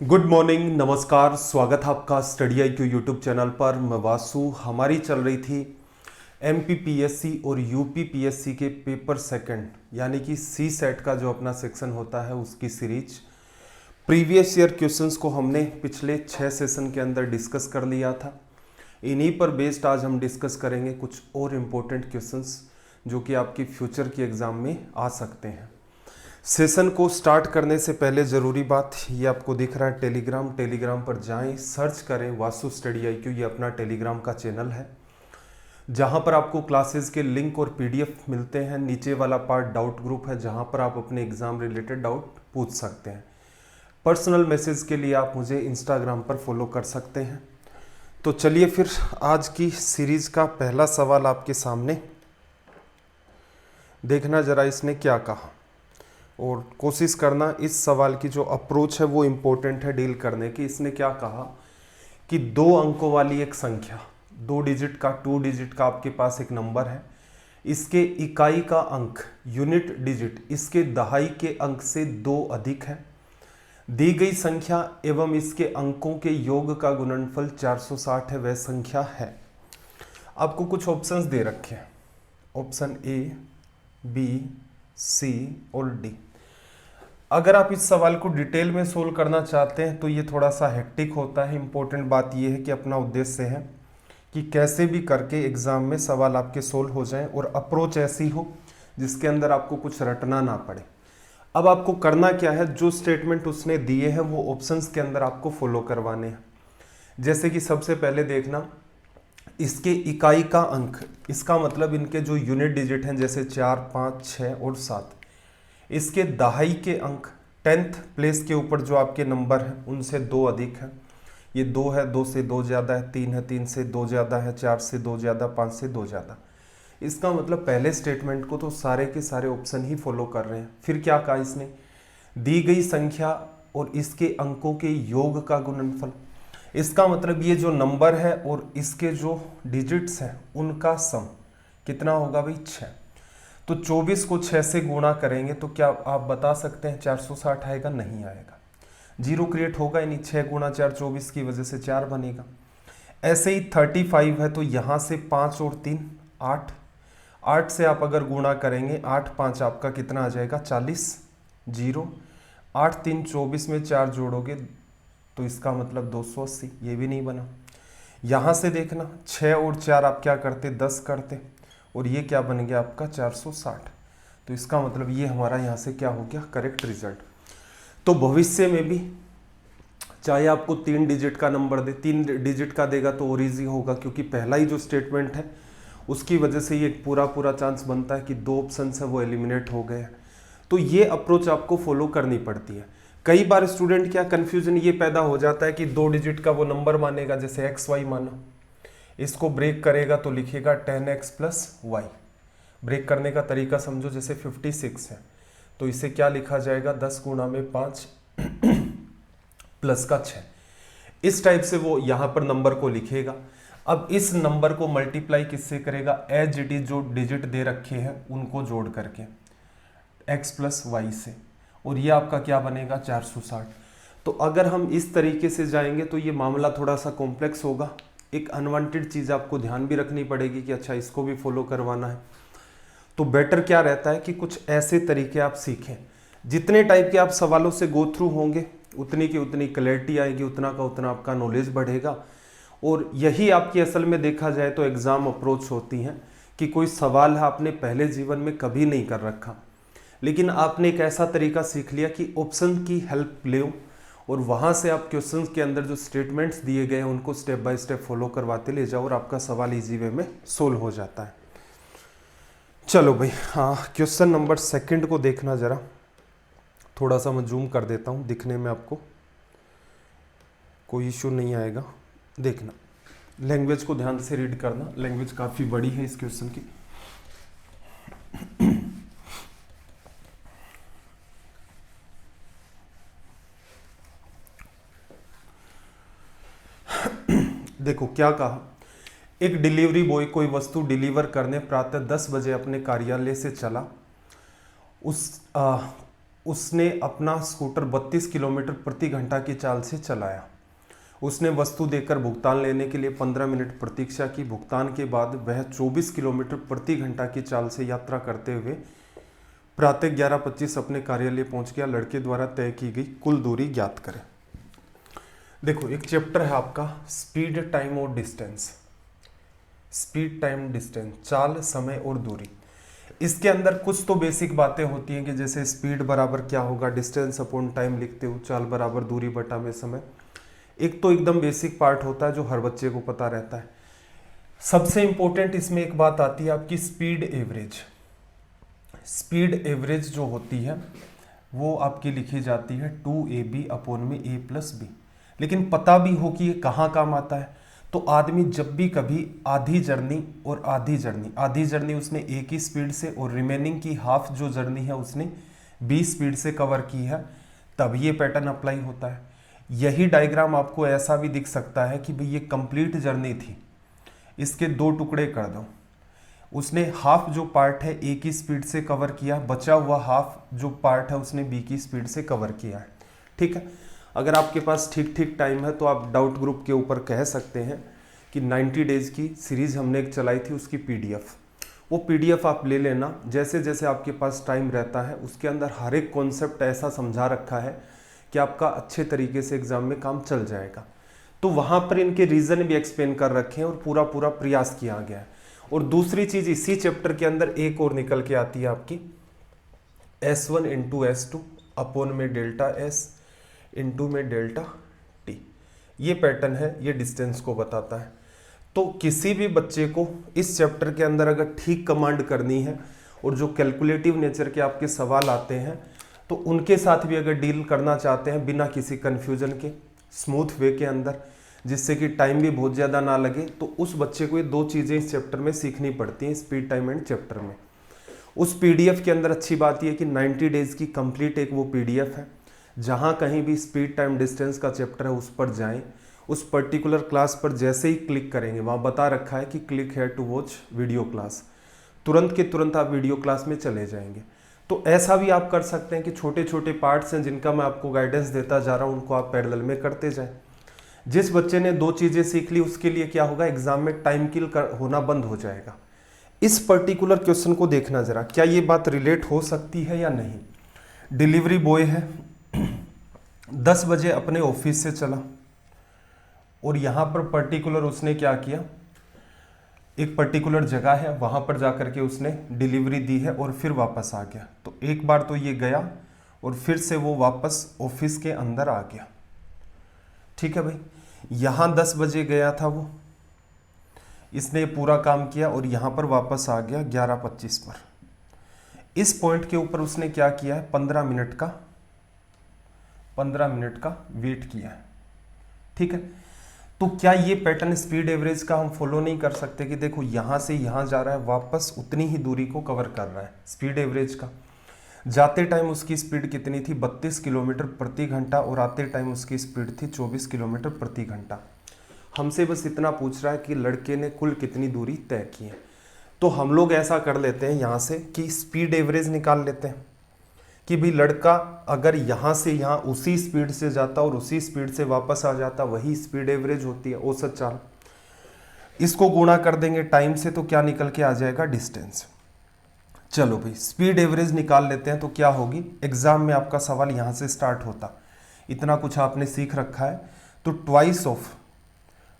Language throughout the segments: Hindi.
गुड मॉर्निंग, नमस्कार, स्वागत है आपका स्टडी IQ यूट्यूब चैनल पर। मैं वासु। हमारी चल रही थी MPPSC और UPPSC के पेपर सेकंड यानी कि सी सेट का जो अपना सेक्शन होता है उसकी सीरीज। प्रीवियस ईयर क्वेश्चंस को हमने पिछले 6 सेशन के अंदर डिस्कस कर लिया था। इन्हीं पर बेस्ड आज हम डिस्कस करेंगे कुछ और इम्पोर्टेंट क्वेश्चंस जो कि आपकी फ्यूचर की एग्ज़ाम में आ सकते हैं। सेशन को स्टार्ट करने से पहले ज़रूरी बात, ये आपको दिख रहा है टेलीग्राम पर जाएं, सर्च करें वासु स्टडी IQ। ये अपना टेलीग्राम का चैनल है जहां पर आपको क्लासेस के लिंक और PDF मिलते हैं। नीचे वाला पार्ट डाउट ग्रुप है जहां पर आप अपने एग्ज़ाम रिलेटेड डाउट पूछ सकते हैं। पर्सनल मैसेज के लिए आप मुझे इंस्टाग्राम पर फॉलो कर सकते हैं। तो चलिए फिर आज की सीरीज़ का पहला सवाल आपके सामने देखना, ज़रा इसने क्या कहा और कोशिश करना इस सवाल की जो अप्रोच है वो इम्पोर्टेंट है डील करने की। इसने क्या कहा कि 2 अंकों वाली एक संख्या, 2 डिजिट का आपके पास एक नंबर है, इसके इकाई का अंक यूनिट डिजिट इसके दहाई के अंक से 2 अधिक है। दी गई संख्या एवं इसके अंकों के योग का गुणनफल 460 है, वह संख्या है। आपको कुछ ऑप्शंस दे रखे हैं, ऑप्शन A, B, C और D। अगर आप इस सवाल को डिटेल में सोल्व करना चाहते हैं तो ये थोड़ा सा हेक्टिक होता है। इंपॉर्टेंट बात ये है कि अपना उद्देश्य है कि कैसे भी करके एग्जाम में सवाल आपके सोल्व हो जाएं और अप्रोच ऐसी हो जिसके अंदर आपको कुछ रटना ना पड़े। अब आपको करना क्या है, जो स्टेटमेंट उसने दिए हैं वो ऑप्शंस के अंदर आपको फॉलो करवाने हैं। जैसे कि सबसे पहले देखना, इसके इकाई का अंक, इसका मतलब इनके जो यूनिट डिजिट हैं जैसे 4, 5, 6 और 7, इसके दहाई के अंक 10th प्लेस के ऊपर जो आपके नंबर हैं उनसे 2 अधिक है। ये 2 है, 2 से 2 ज़्यादा है, 3 है, 3 से 2 ज़्यादा है, 4 से 2 ज़्यादा, 5 से 2 ज़्यादा। इसका मतलब पहले स्टेटमेंट को तो सारे के सारे ऑप्शन ही फॉलो कर रहे हैं। फिर क्या कहा इसने, दी गई संख्या और इसके अंकों के योग का गुणनफल। इसका मतलब ये जो नंबर है और इसके जो डिजिट्स हैं उनका सम कितना होगा भाई, 6। तो 24 को 6 से गुणा करेंगे तो क्या आप बता सकते हैं 460 आएगा? नहीं आएगा, जीरो क्रिएट होगा ही नहीं। 6 गुणा 4 24 की वजह से 4 बनेगा। ऐसे ही 35 है तो यहाँ से 5 और 3 8, 8 से आप अगर गुणा करेंगे 8 5 आपका कितना आ जाएगा 40, जीरो 8 3 24 में 4 जोड़ोगे तो इसका मतलब 280, ये भी नहीं बना। यहाँ से देखना 6 और 4 आप क्या करते 10 करते और ये क्या बन गया आपका 460। तो इसका मतलब ये हमारा यहाँ से क्या हो गया, करेक्ट रिजल्ट। तो भविष्य में भी चाहे आपको 3 डिजिट का नंबर दे, 3 डिजिट का देगा तो और ईजी होगा क्योंकि पहला ही जो स्टेटमेंट है उसकी वजह से ये पूरा चांस बनता है कि 2 ऑप्शन है वो एलिमिनेट हो गए। तो ये अप्रोच आपको फॉलो करनी पड़ती है। कई बार स्टूडेंट क्या कन्फ्यूजन ये पैदा हो जाता है कि 2 डिजिट का वो नंबर मानेगा, जैसे XY माना, इसको ब्रेक करेगा तो लिखेगा 10x + y। ब्रेक करने का तरीका समझो, जैसे 56 है तो इसे क्या लिखा जाएगा 10 गुणा में 5 प्लस का 6। इस टाइप से वो यहाँ पर नंबर को लिखेगा। अब इस नंबर को मल्टीप्लाई किससे करेगा, एज इट इज जो डिजिट दे रखे हैं उनको जोड़ करके x + y से, और ये आपका क्या बनेगा 460। तो अगर हम इस तरीके से जाएंगे तो ये मामला थोड़ा सा कॉम्प्लेक्स होगा। एक अनवांटेड चीज़ आपको ध्यान भी रखनी पड़ेगी कि अच्छा इसको भी फॉलो करवाना है। तो बेटर क्या रहता है कि कुछ ऐसे तरीके आप सीखें, जितने टाइप के आप सवालों से गो थ्रू होंगे उतनी की उतनी क्लैरिटी आएगी, उतना का उतना आपका नॉलेज बढ़ेगा। और यही आपकी असल में देखा जाए तो एग्ज़ाम अप्रोच होती हैं कि कोई सवाल है आपने पहले जीवन में कभी नहीं कर रखा, लेकिन आपने एक ऐसा तरीका सीख लिया कि ऑप्शन की हेल्प ले और वहाँ से आप क्वेश्चंस के अंदर जो स्टेटमेंट्स दिए गए हैं उनको स्टेप बाय स्टेप फॉलो करवाते ले जाओ और आपका सवाल इजी वे में सोल्व हो जाता है। चलो भाई, हाँ, क्वेश्चन नंबर सेकंड को देखना जरा, थोड़ा सा मैं जूम कर देता हूँ, दिखने में आपको कोई इशू नहीं आएगा। देखना, लैंग्वेज को ध्यान से रीड करना, लैंग्वेज काफ़ी बड़ी है इस क्वेश्चन की। देखो क्या कहा, एक डिलीवरी बॉय कोई वस्तु डिलीवर करने प्रातः 10 बजे अपने कार्यालय से चला। उसने अपना स्कूटर 32 किलोमीटर प्रति घंटा की चाल से चलाया। उसने वस्तु देकर भुगतान लेने के लिए 15 मिनट प्रतीक्षा की। भुगतान के बाद वह 24 किलोमीटर प्रति घंटा की चाल से यात्रा करते हुए प्रातः 11:25 अपने कार्यालय पहुंच गया। लड़के द्वारा तय की गई कुल दूरी ज्ञात करें। देखो, एक चैप्टर है आपका स्पीड, टाइम और डिस्टेंस। स्पीड, टाइम, डिस्टेंस, चाल, समय और दूरी। इसके अंदर कुछ तो बेसिक बातें होती हैं कि जैसे स्पीड बराबर क्या होगा, डिस्टेंस अपॉन टाइम लिखते हो, चाल बराबर दूरी बटा में समय। एक तो एकदम बेसिक पार्ट होता है जो हर बच्चे को पता रहता है। सबसे इंपॉर्टेंट इसमें एक बात आती है आपकी स्पीड एवरेज। स्पीड एवरेज जो होती है वो आपकी लिखी जाती है 2ab अपॉन में a+b। लेकिन पता भी हो कि ये कहाँ काम आता है। तो आदमी जब भी कभी आधी जर्नी उसने a की स्पीड से और रिमेनिंग की हाफ जो जर्नी है उसने b स्पीड से कवर की है, तब ये पैटर्न अप्लाई होता है। यही डायग्राम आपको ऐसा भी दिख सकता है कि भाई ये कंप्लीट जर्नी थी, इसके 2 टुकड़े कर दो। उसने हाफ जो पार्ट है ए की स्पीड से कवर किया, बचा हुआ हाफ जो पार्ट है उसने बी की स्पीड से कवर किया है। ठीक है, अगर आपके पास ठीक ठीक टाइम है तो आप डाउट ग्रुप के ऊपर कह सकते हैं कि 90 डेज की सीरीज हमने एक चलाई थी, उसकी पीडीएफ, वो पीडीएफ आप ले लेना। जैसे जैसे आपके पास टाइम रहता है उसके अंदर हर एक कॉन्सेप्ट ऐसा समझा रखा है कि आपका अच्छे तरीके से एग्जाम में काम चल जाएगा। तो वहाँ पर इनके रीज़न भी एक्सप्लेन कर रखे हैं और पूरा पूरा प्रयास किया गया है। और दूसरी चीज़ इसी चैप्टर के अंदर एक और निकल के आती है आपकी S1 इंटू S2 अपॉन में डेल्टा S इंटू में डेल्टा T। ये पैटर्न है, ये डिस्टेंस को बताता है। तो किसी भी बच्चे को इस चैप्टर के अंदर अगर ठीक कमांड करनी है और जो कैलकुलेटिव नेचर के आपके सवाल आते हैं तो उनके साथ भी अगर डील करना चाहते हैं बिना किसी कन्फ्यूजन के, स्मूथ वे के अंदर, जिससे कि टाइम भी बहुत ज़्यादा ना लगे, तो उस बच्चे को ये 2 चीज़ें इस चैप्टर में सीखनी पड़ती हैं, स्पीड, टाइम एंड चैप्टर में। उस पीडीएफ के अंदर अच्छी बात यह कि 90 डेज की कंप्लीट एक वो पीडीएफ है। जहाँ कहीं भी स्पीड, टाइम, डिस्टेंस का चैप्टर है उस पर जाएँ, उस पर्टिकुलर क्लास पर जैसे ही क्लिक करेंगे वहाँ बता रखा है कि click here to watch video class, तुरंत के तुरंत आप वीडियो क्लास में चले जाएंगे। तो ऐसा भी आप कर सकते हैं कि छोटे छोटे पार्ट्स हैं जिनका मैं आपको गाइडेंस देता जा रहा हूं, उनको आप पैरेलल में करते जाएं। जिस बच्चे ने 2 चीज़ें सीख ली उसके लिए क्या होगा, एग्जाम में टाइम किल होना बंद हो जाएगा। इस पर्टिकुलर क्वेश्चन को देखना जरा, क्या ये बात रिलेट हो सकती है या नहीं। डिलीवरी बॉय है, 10 बजे अपने ऑफिस से चला और यहाँ पर पर्टिकुलर उसने क्या किया, एक पर्टिकुलर जगह है वहाँ पर जाकर के उसने डिलीवरी दी है और फिर वापस आ गया। तो एक बार तो ये गया और फिर से वो वापस ऑफिस के अंदर आ गया। ठीक है भाई, यहाँ 10 बजे गया था वो, इसने पूरा काम किया और यहाँ पर वापस आ गया 11:25 पर। इस पॉइंट के ऊपर उसने क्या किया है, 15 मिनट का वेट किया है। ठीक है, तो क्या ये पैटर्न स्पीड एवरेज का हम फॉलो नहीं कर सकते कि देखो यहाँ से यहाँ जा रहा है, वापस उतनी ही दूरी को कवर कर रहा है। स्पीड एवरेज का जाते टाइम उसकी स्पीड कितनी थी, 32 किलोमीटर प्रति घंटा, और आते टाइम उसकी स्पीड थी 24 किलोमीटर प्रति घंटा। हमसे बस इतना पूछ रहा है कि लड़के ने कुल कितनी दूरी तय की है। तो हम लोग ऐसा कर लेते हैं यहाँ से कि स्पीड एवरेज निकाल लेते हैं कि भाई लड़का अगर यहाँ से यहाँ उसी स्पीड से जाता और उसी स्पीड से वापस आ जाता, वही स्पीड एवरेज होती है, औसत चाल। इसको गुणा कर देंगे टाइम से तो क्या निकल के आ जाएगा, डिस्टेंस। चलो भाई स्पीड एवरेज निकाल लेते हैं तो क्या होगी। एग्जाम में आपका सवाल यहाँ से स्टार्ट होता, इतना कुछ आपने सीख रखा है। तो ट्वाइस ऑफ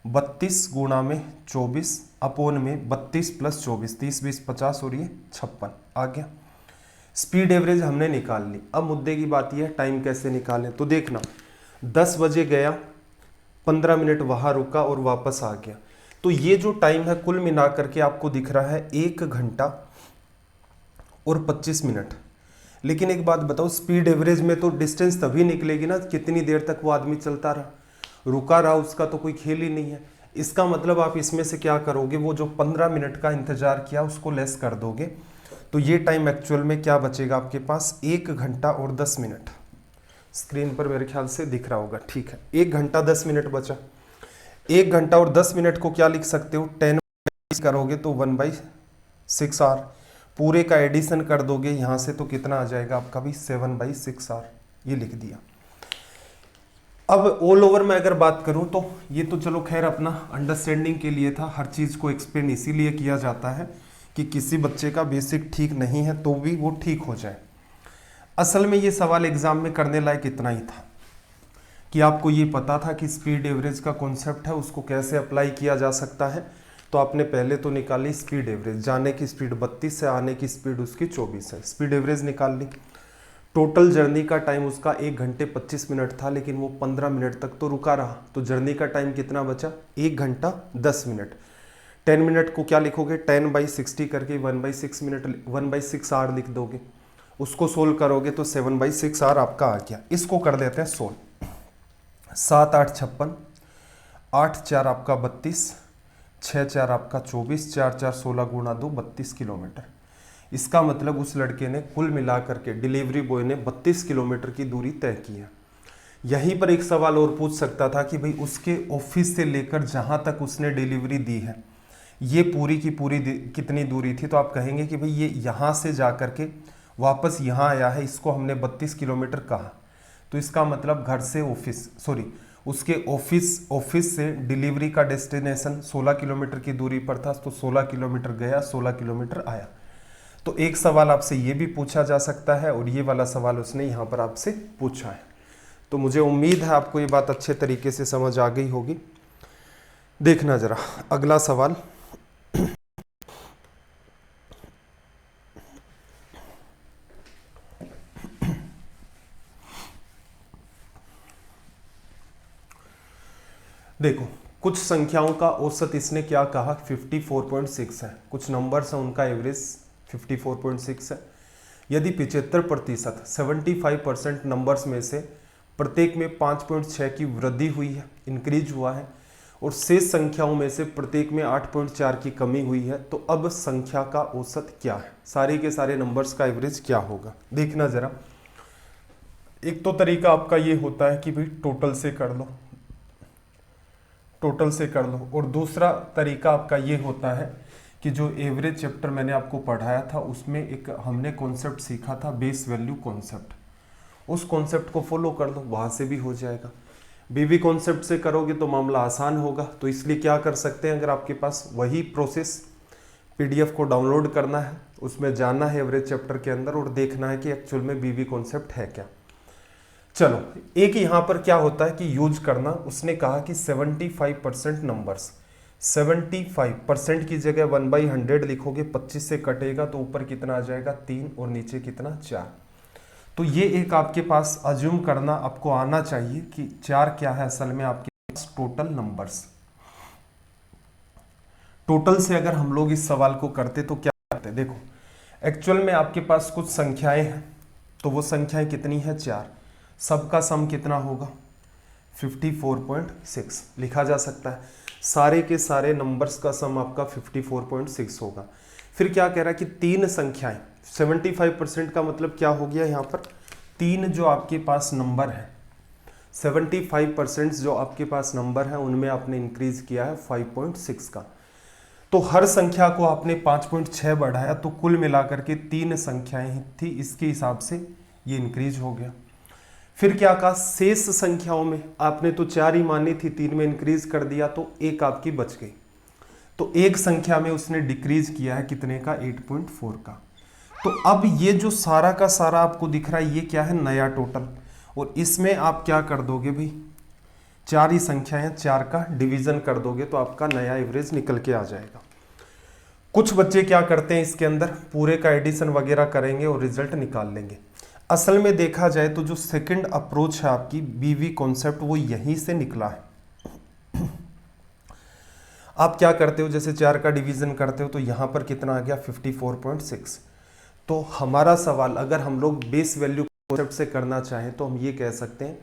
32 गुणा में 24 अपॉन में 32 + 24, 30 20 50 और ये 56 आ गया। स्पीड एवरेज हमने निकाल ली। अब मुद्दे की बात यह है टाइम कैसे निकालें। तो देखना 10 बजे गया, 15 मिनट वहाँ रुका और वापस आ गया। तो ये जो टाइम है कुल मिला करके आपको दिख रहा है 1 घंटा और 25 मिनट। लेकिन एक बात बताओ, स्पीड एवरेज में तो डिस्टेंस तभी निकलेगी ना कितनी देर तक वो आदमी चलता रहा, रुका रहा, उसका तो कोई खेल ही नहीं है। इसका मतलब आप इसमें से क्या करोगे, वो जो 15 मिनट का इंतजार किया उसको लेस कर दोगे। तो ये टाइम एक्चुअल में क्या बचेगा आपके पास, 1 घंटा और 10 मिनट। स्क्रीन पर मेरे ख्याल से दिख रहा होगा, ठीक है। 1 घंटा 10 मिनट बचा। 1 घंटा और 10 मिनट को क्या लिख सकते हो, 10 करोगे तो 1/6 आवर। पूरे का एडिशन कर दोगे यहाँ से तो कितना आ जाएगा आपका भी 7/6R, ये लिख दिया। अब ऑल ओवर में अगर बात करूं तो ये तो चलो खैर अपना अंडरस्टैंडिंग के लिए था, हर चीज़ को एक्सप्लेन इसीलिए किया जाता है कि किसी बच्चे का बेसिक ठीक नहीं है तो भी वो ठीक हो जाए। असल में ये सवाल एग्जाम में करने लायक इतना ही था कि आपको ये पता था कि स्पीड एवरेज का कॉन्सेप्ट है, उसको कैसे अप्लाई किया जा सकता है। तो आपने पहले तो निकाली स्पीड एवरेज, जाने की स्पीड 32 है, आने की स्पीड उसकी 24 है, स्पीड एवरेज निकाल ली। टोटल जर्नी का टाइम उसका 1 घंटे 25 मिनट था, लेकिन वो 15 मिनट तक तो रुका रहा, तो जर्नी का टाइम कितना बचा, 1 घंटा 10 मिनट। 10 मिनट को क्या लिखोगे, 10/60 करके 1/6 मिनट 1/6R लिख दोगे। उसको सोल्व करोगे तो 7/6R आपका आ गया। इसको कर देते हैं सोल्व। 7 8 56, 8 4 आपका 32, 6 4 आपका 24, 4 4 16 गुणा 2 32 किलोमीटर। इसका मतलब उस लड़के ने कुल मिलाकर के, डिलीवरी बॉय ने 32 किलोमीटर की दूरी तय की है। यहीं पर एक सवाल और पूछ सकता था कि भाई उसके ऑफिस से लेकर जहाँ तक उसने डिलीवरी दी है ये पूरी की पूरी कितनी दूरी थी, तो आप कहेंगे कि भाई ये यहाँ से जा कर के वापस यहाँ आया है, इसको हमने 32 किलोमीटर कहा, तो इसका मतलब घर से ऑफिस, सॉरी उसके ऑफिस से डिलीवरी का डेस्टिनेशन 16 किलोमीटर की दूरी पर था, तो 16 किलोमीटर गया, 16 किलोमीटर आया। तो एक सवाल आपसे ये भी पूछा जा सकता है और ये वाला सवाल उसने यहाँ पर आपसे पूछा है। तो मुझे उम्मीद है आपको ये बात अच्छे तरीके से समझ आ गई होगी। देखना जरा अगला सवाल। देखो कुछ संख्याओं का औसत इसने क्या कहा, 54.6 है, कुछ नंबर्स हैं उनका एवरेज 54.6 है। यदि 75% 75% नंबर्स में से प्रत्येक में 5.6 की वृद्धि हुई है, इंक्रीज हुआ है, और शेष संख्याओं में से प्रत्येक में 8.4 की कमी हुई है, तो अब संख्या का औसत क्या है, सारे के सारे नंबर्स का एवरेज क्या होगा। देखना जरा, एक तो तरीका आपका ये होता है कि भाई टोटल से कर लो, टोटल से कर लो, और दूसरा तरीका आपका ये होता है कि जो एवरेज चैप्टर मैंने आपको पढ़ाया था उसमें एक हमने कॉन्सेप्ट सीखा था, बेस वैल्यू कॉन्सेप्ट, उस कॉन्सेप्ट को फॉलो कर लो, वहाँ से भी हो जाएगा। बीवी कॉन्सेप्ट से करोगे तो मामला आसान होगा, तो इसलिए क्या कर सकते हैं, अगर आपके पास वही प्रोसेस पीडीएफ को डाउनलोड करना है, उसमें जाना है एवरेज चैप्टर के अंदर और देखना है कि एक्चुअल में बीवी कॉन्सेप्ट है क्या। चलो एक यहाँ पर क्या होता है कि यूज करना, उसने कहा कि 75% नंबर्स, 75% की जगह 1/100 लिखोगे, 25 से कटेगा तो ऊपर कितना आ जाएगा 3 और नीचे कितना 4। तो ये एक आपके पास अज्यूम करना आपको आना चाहिए कि 4 क्या है असल में आपके पास टोटल नंबर्स। टोटल से अगर हम लोग इस सवाल को करते तो क्या करते, देखो एक्चुअल में आपके पास कुछ संख्याएं हैं, तो वो संख्याएं कितनी है 4, सबका सम कितना होगा 54.6 लिखा जा सकता है, सारे के सारे नंबर्स का सम आपका 54.6 होगा। फिर क्या कह रहा है कि 3 संख्याएं, 75% का मतलब क्या हो गया यहाँ पर, 3 जो आपके पास नंबर है, 75% जो आपके पास नंबर है उनमें आपने इंक्रीज किया है 5.6 का, तो हर संख्या को आपने 5.6 बढ़ाया, तो कुल मिलाकर के 3 संख्याएं थी, इसके हिसाब से ये इंक्रीज हो गया। फिर क्या कहा, शेष संख्याओं में आपने तो 4 ही मानी थी, 3 में इंक्रीज कर दिया तो एक आपकी बच गई, तो एक संख्या में उसने डिक्रीज किया है कितने का 8.4 का। तो अब ये जो सारा का सारा आपको दिख रहा है ये क्या है, नया टोटल, और इसमें आप क्या कर दोगे भाई, 4 ही संख्या है, 4 का डिवीजन कर दोगे तो आपका नया एवरेज निकल के आ जाएगा। कुछ बच्चे क्या करते हैं, इसके अंदर पूरे का एडिशन वगैरह करेंगे और रिजल्ट निकाल लेंगे। असल में देखा जाए तो जो सेकंड अप्रोच है आपकी बीवी कॉन्सेप्ट, वो यहीं से निकला है। आप क्या करते हो, जैसे 4 का डिवीजन करते हो तो यहाँ पर कितना आ गया 54.6। तो हमारा सवाल अगर हम लोग बेस वैल्यू कॉन्सेप्ट से करना चाहें तो हम ये कह सकते हैं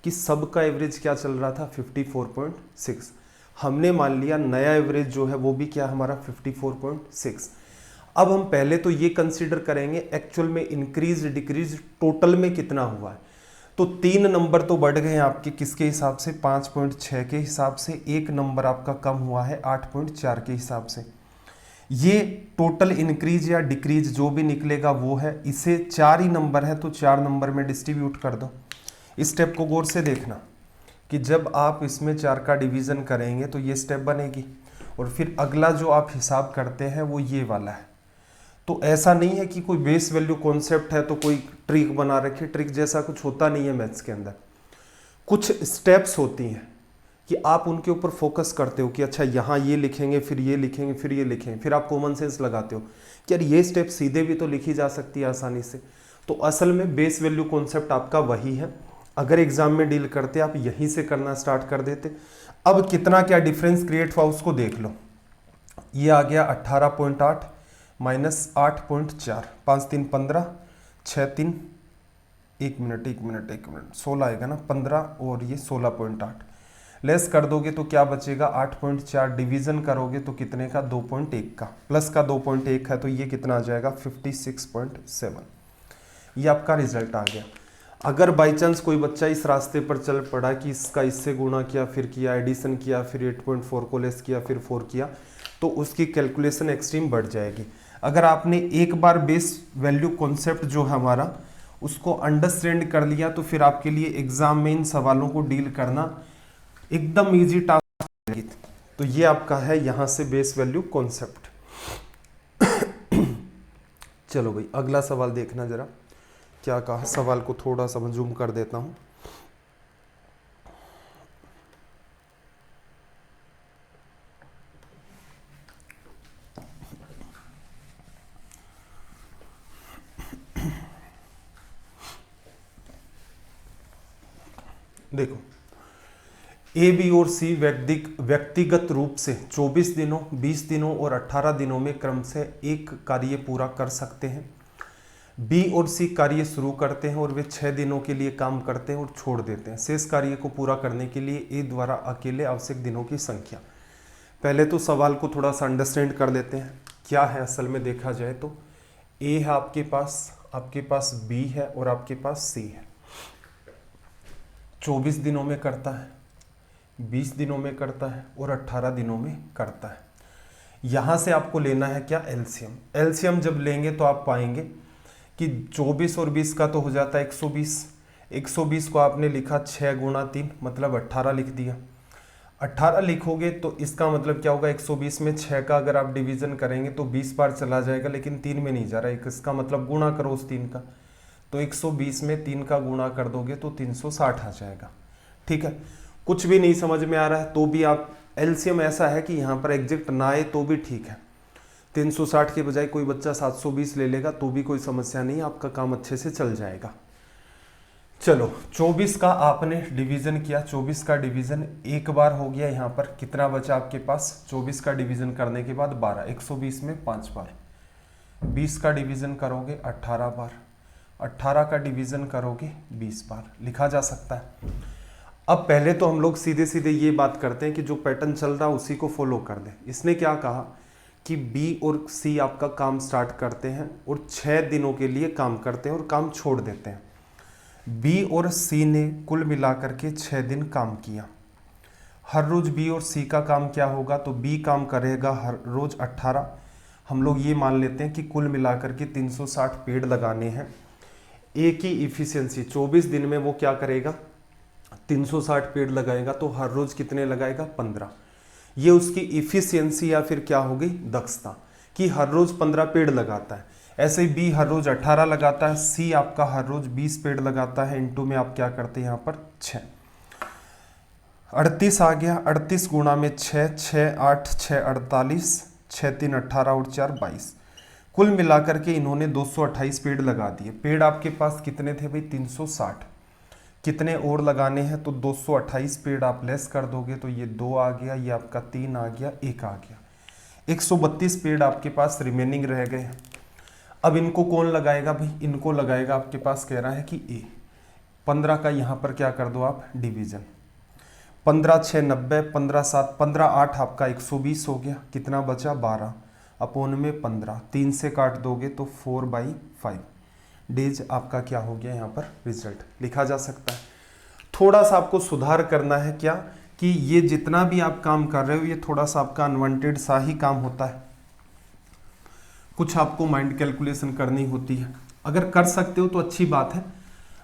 कि सबका एवरेज क्या चल रहा था 54.6, हमने मान लिया नया एवरेज जो है वो भी क्या हमारा 54.6। अब हम पहले तो ये कंसीडर करेंगे एक्चुअल में इंक्रीज डिक्रीज टोटल में कितना हुआ है, तो 3 नंबर तो बढ़ गए आपके किसके हिसाब से 5.6 के हिसाब से, एक नंबर आपका कम हुआ है 8.4 के हिसाब से। ये टोटल इंक्रीज या डिक्रीज जो भी निकलेगा वो है, इसे 4 ही नंबर है तो 4 नंबर में डिस्ट्रीब्यूट कर दो। इस स्टेप को गौर से देखना कि जब आप इसमें 4 का डिवीजन करेंगे तो ये स्टेप बनेगी, और फिर अगला जो आप हिसाब करते हैं वो ये वाला है। तो ऐसा नहीं है कि कोई बेस वैल्यू कॉन्सेप्ट है तो कोई ट्रिक बना रखे, ट्रिक जैसा कुछ होता नहीं है मैथ्स के अंदर। कुछ स्टेप्स होती हैं कि आप उनके ऊपर फोकस करते हो कि अच्छा यहाँ ये लिखेंगे, फिर ये लिखेंगे, फिर ये लिखेंगे, फिर आप कॉमन सेंस लगाते हो कि यार ये स्टेप सीधे भी तो लिखी जा सकती है आसानी से। तो असल में बेस वैल्यू कॉन्सेप्ट आपका वही है। अगर एग्जाम में डील करते आप यहीं से करना स्टार्ट कर देते। अब कितना क्या डिफरेंस क्रिएट हुआ उसको देख लो। ये आ गया 18.8 माइनस 8.4, 5 3 15, 6 3 1 मिनट 16 आएगा ना, 15 और ये 16.8 लेस कर दोगे तो क्या बचेगा 8.4, डिवीजन करोगे तो कितने का 2.1 का, प्लस का 2.1 है तो ये कितना आ जाएगा 56.7। ये आपका रिजल्ट आ गया। अगर बाई चांस कोई बच्चा इस रास्ते पर चल पड़ा कि इसका इससे गुणा किया, फिर किया एडिशन किया, फिर 8.4 को लेस किया, फिर 4 किया, तो उसकी कैलकुलेशन एक्सट्रीम बढ़ जाएगी। अगर आपने एक बार बेस वैल्यू कॉन्सेप्ट जो है हमारा उसको अंडरस्टैंड कर लिया तो फिर आपके लिए एग्जाम में इन सवालों को डील करना एकदम इजी टास्क है। तो ये आपका है यहां से बेस वैल्यू कॉन्सेप्ट। चलो भाई अगला सवाल देखना जरा क्या कहा। सवाल को थोड़ा सा जूम कर देता हूं। देखो ए, बी और सी व्यक्तिगत रूप से 24 दिनों, 20 दिनों और 18 दिनों में क्रम से एक कार्य पूरा कर सकते हैं। बी और सी कार्य शुरू करते हैं और वे 6 दिनों के लिए काम करते हैं और छोड़ देते हैं। शेष कार्य को पूरा करने के लिए ए द्वारा अकेले आवश्यक दिनों की संख्या। पहले तो सवाल को थोड़ा सा अंडरस्टैंड कर लेते हैं क्या है असल में। देखा जाए तो ए है आपके पास बी है और आपके पास सी है। 24 दिनों में करता है, 20 दिनों में करता है और 18 दिनों में करता है। यहां से आपको लेना है क्या एलसीएम। एलसीएम जब लेंगे तो आप पाएंगे कि 24 और 20 का तो हो जाता है 120। 120 को आपने लिखा 6 गुणा 3 मतलब 18 लिख दिया। 18 लिखोगे तो इसका मतलब क्या होगा 120 में 6 का अगर आप डिवीजन करेंगे तो 20 बार चला जाएगा, लेकिन 3 में नहीं जा रहा है। इसका मतलब गुणा करो उस 3 का, तो 120 में 3 का गुणा कर दोगे तो 360 आ जाएगा। ठीक है, कुछ भी नहीं समझ में आ रहा है तो भी आप एलसीएम ऐसा है कि यहाँ पर एग्जैक्ट ना आए तो भी ठीक है। 360 के बजाय कोई बच्चा 720 ले लेगा तो भी कोई समस्या नहीं, आपका काम अच्छे से चल जाएगा। चलो 24 का आपने डिवीजन किया, 24 का डिवीजन एक बार हो गया। यहाँ पर कितना बचा आपके पास 24 का डिवीजन करने के बाद 12, 120 में 5 बार। 20 का डिवीजन करोगे 18 बार, 18 का डिवीजन करोगे 20 बार। लिखा जा सकता है। अब पहले तो हम लोग सीधे सीधे ये बात करते हैं कि जो पैटर्न चल रहा है उसी को फॉलो कर दें। इसने क्या कहा कि बी और सी आपका काम स्टार्ट करते हैं और 6 दिनों के लिए काम करते हैं और काम छोड़ देते हैं। बी और सी ने कुल मिलाकर के 6 दिन काम किया। हर रोज बी और सी का काम क्या होगा, तो बी काम करेगा हर रोज 18। हम लोग ये मान लेते हैं कि कुल मिलाकर के 360 पेड़ लगाने हैं। ए की इफिशियंसी 24 दिन में वो क्या करेगा 360 पेड़ लगाएगा, तो हर रोज कितने लगाएगा 15। ये उसकी इफिशियंसी या फिर क्या हो गई दक्षता कि हर रोज 15 पेड़ लगाता है। ऐसे ही बी हर रोज 18 लगाता है, सी आपका हर रोज 20 पेड़ लगाता है। इनटू में आप क्या करते हैं यहाँ पर 6, 38 आ गया। 38 गुणा में 6, 6 8 6 48, 6 3 18 और 4 22। कुल मिलाकर के इन्होंने 228 पेड़ लगा दिए। पेड़ आपके पास कितने थे भाई 360। कितने और लगाने हैं, तो 228 पेड़ आप लेस कर दोगे तो ये 2 आ गया, ये आपका 3 आ गया, 1 आ गया। 132 पेड़ आपके पास रिमेनिंग रह गए। अब इनको कौन लगाएगा भाई, इनको लगाएगा आपके पास कह रहा है कि ए। 15 का यहाँ पर क्या कर दो आप डिवीजन। 15 6 90, 15 7 15 8 आपका 120 हो गया। कितना बचा 12 अपोन में 15, 3 से काट दोगे तो 4/5 डेज आपका क्या हो गया यहाँ पर रिजल्ट। लिखा जा सकता है। थोड़ा सा आपको सुधार करना है क्या कि ये जितना भी आप काम कर रहे हो ये थोड़ा सा आपका अनवांटेड सा ही काम होता है। कुछ आपको माइंड कैलकुलेशन करनी होती है। अगर कर सकते हो तो अच्छी बात है,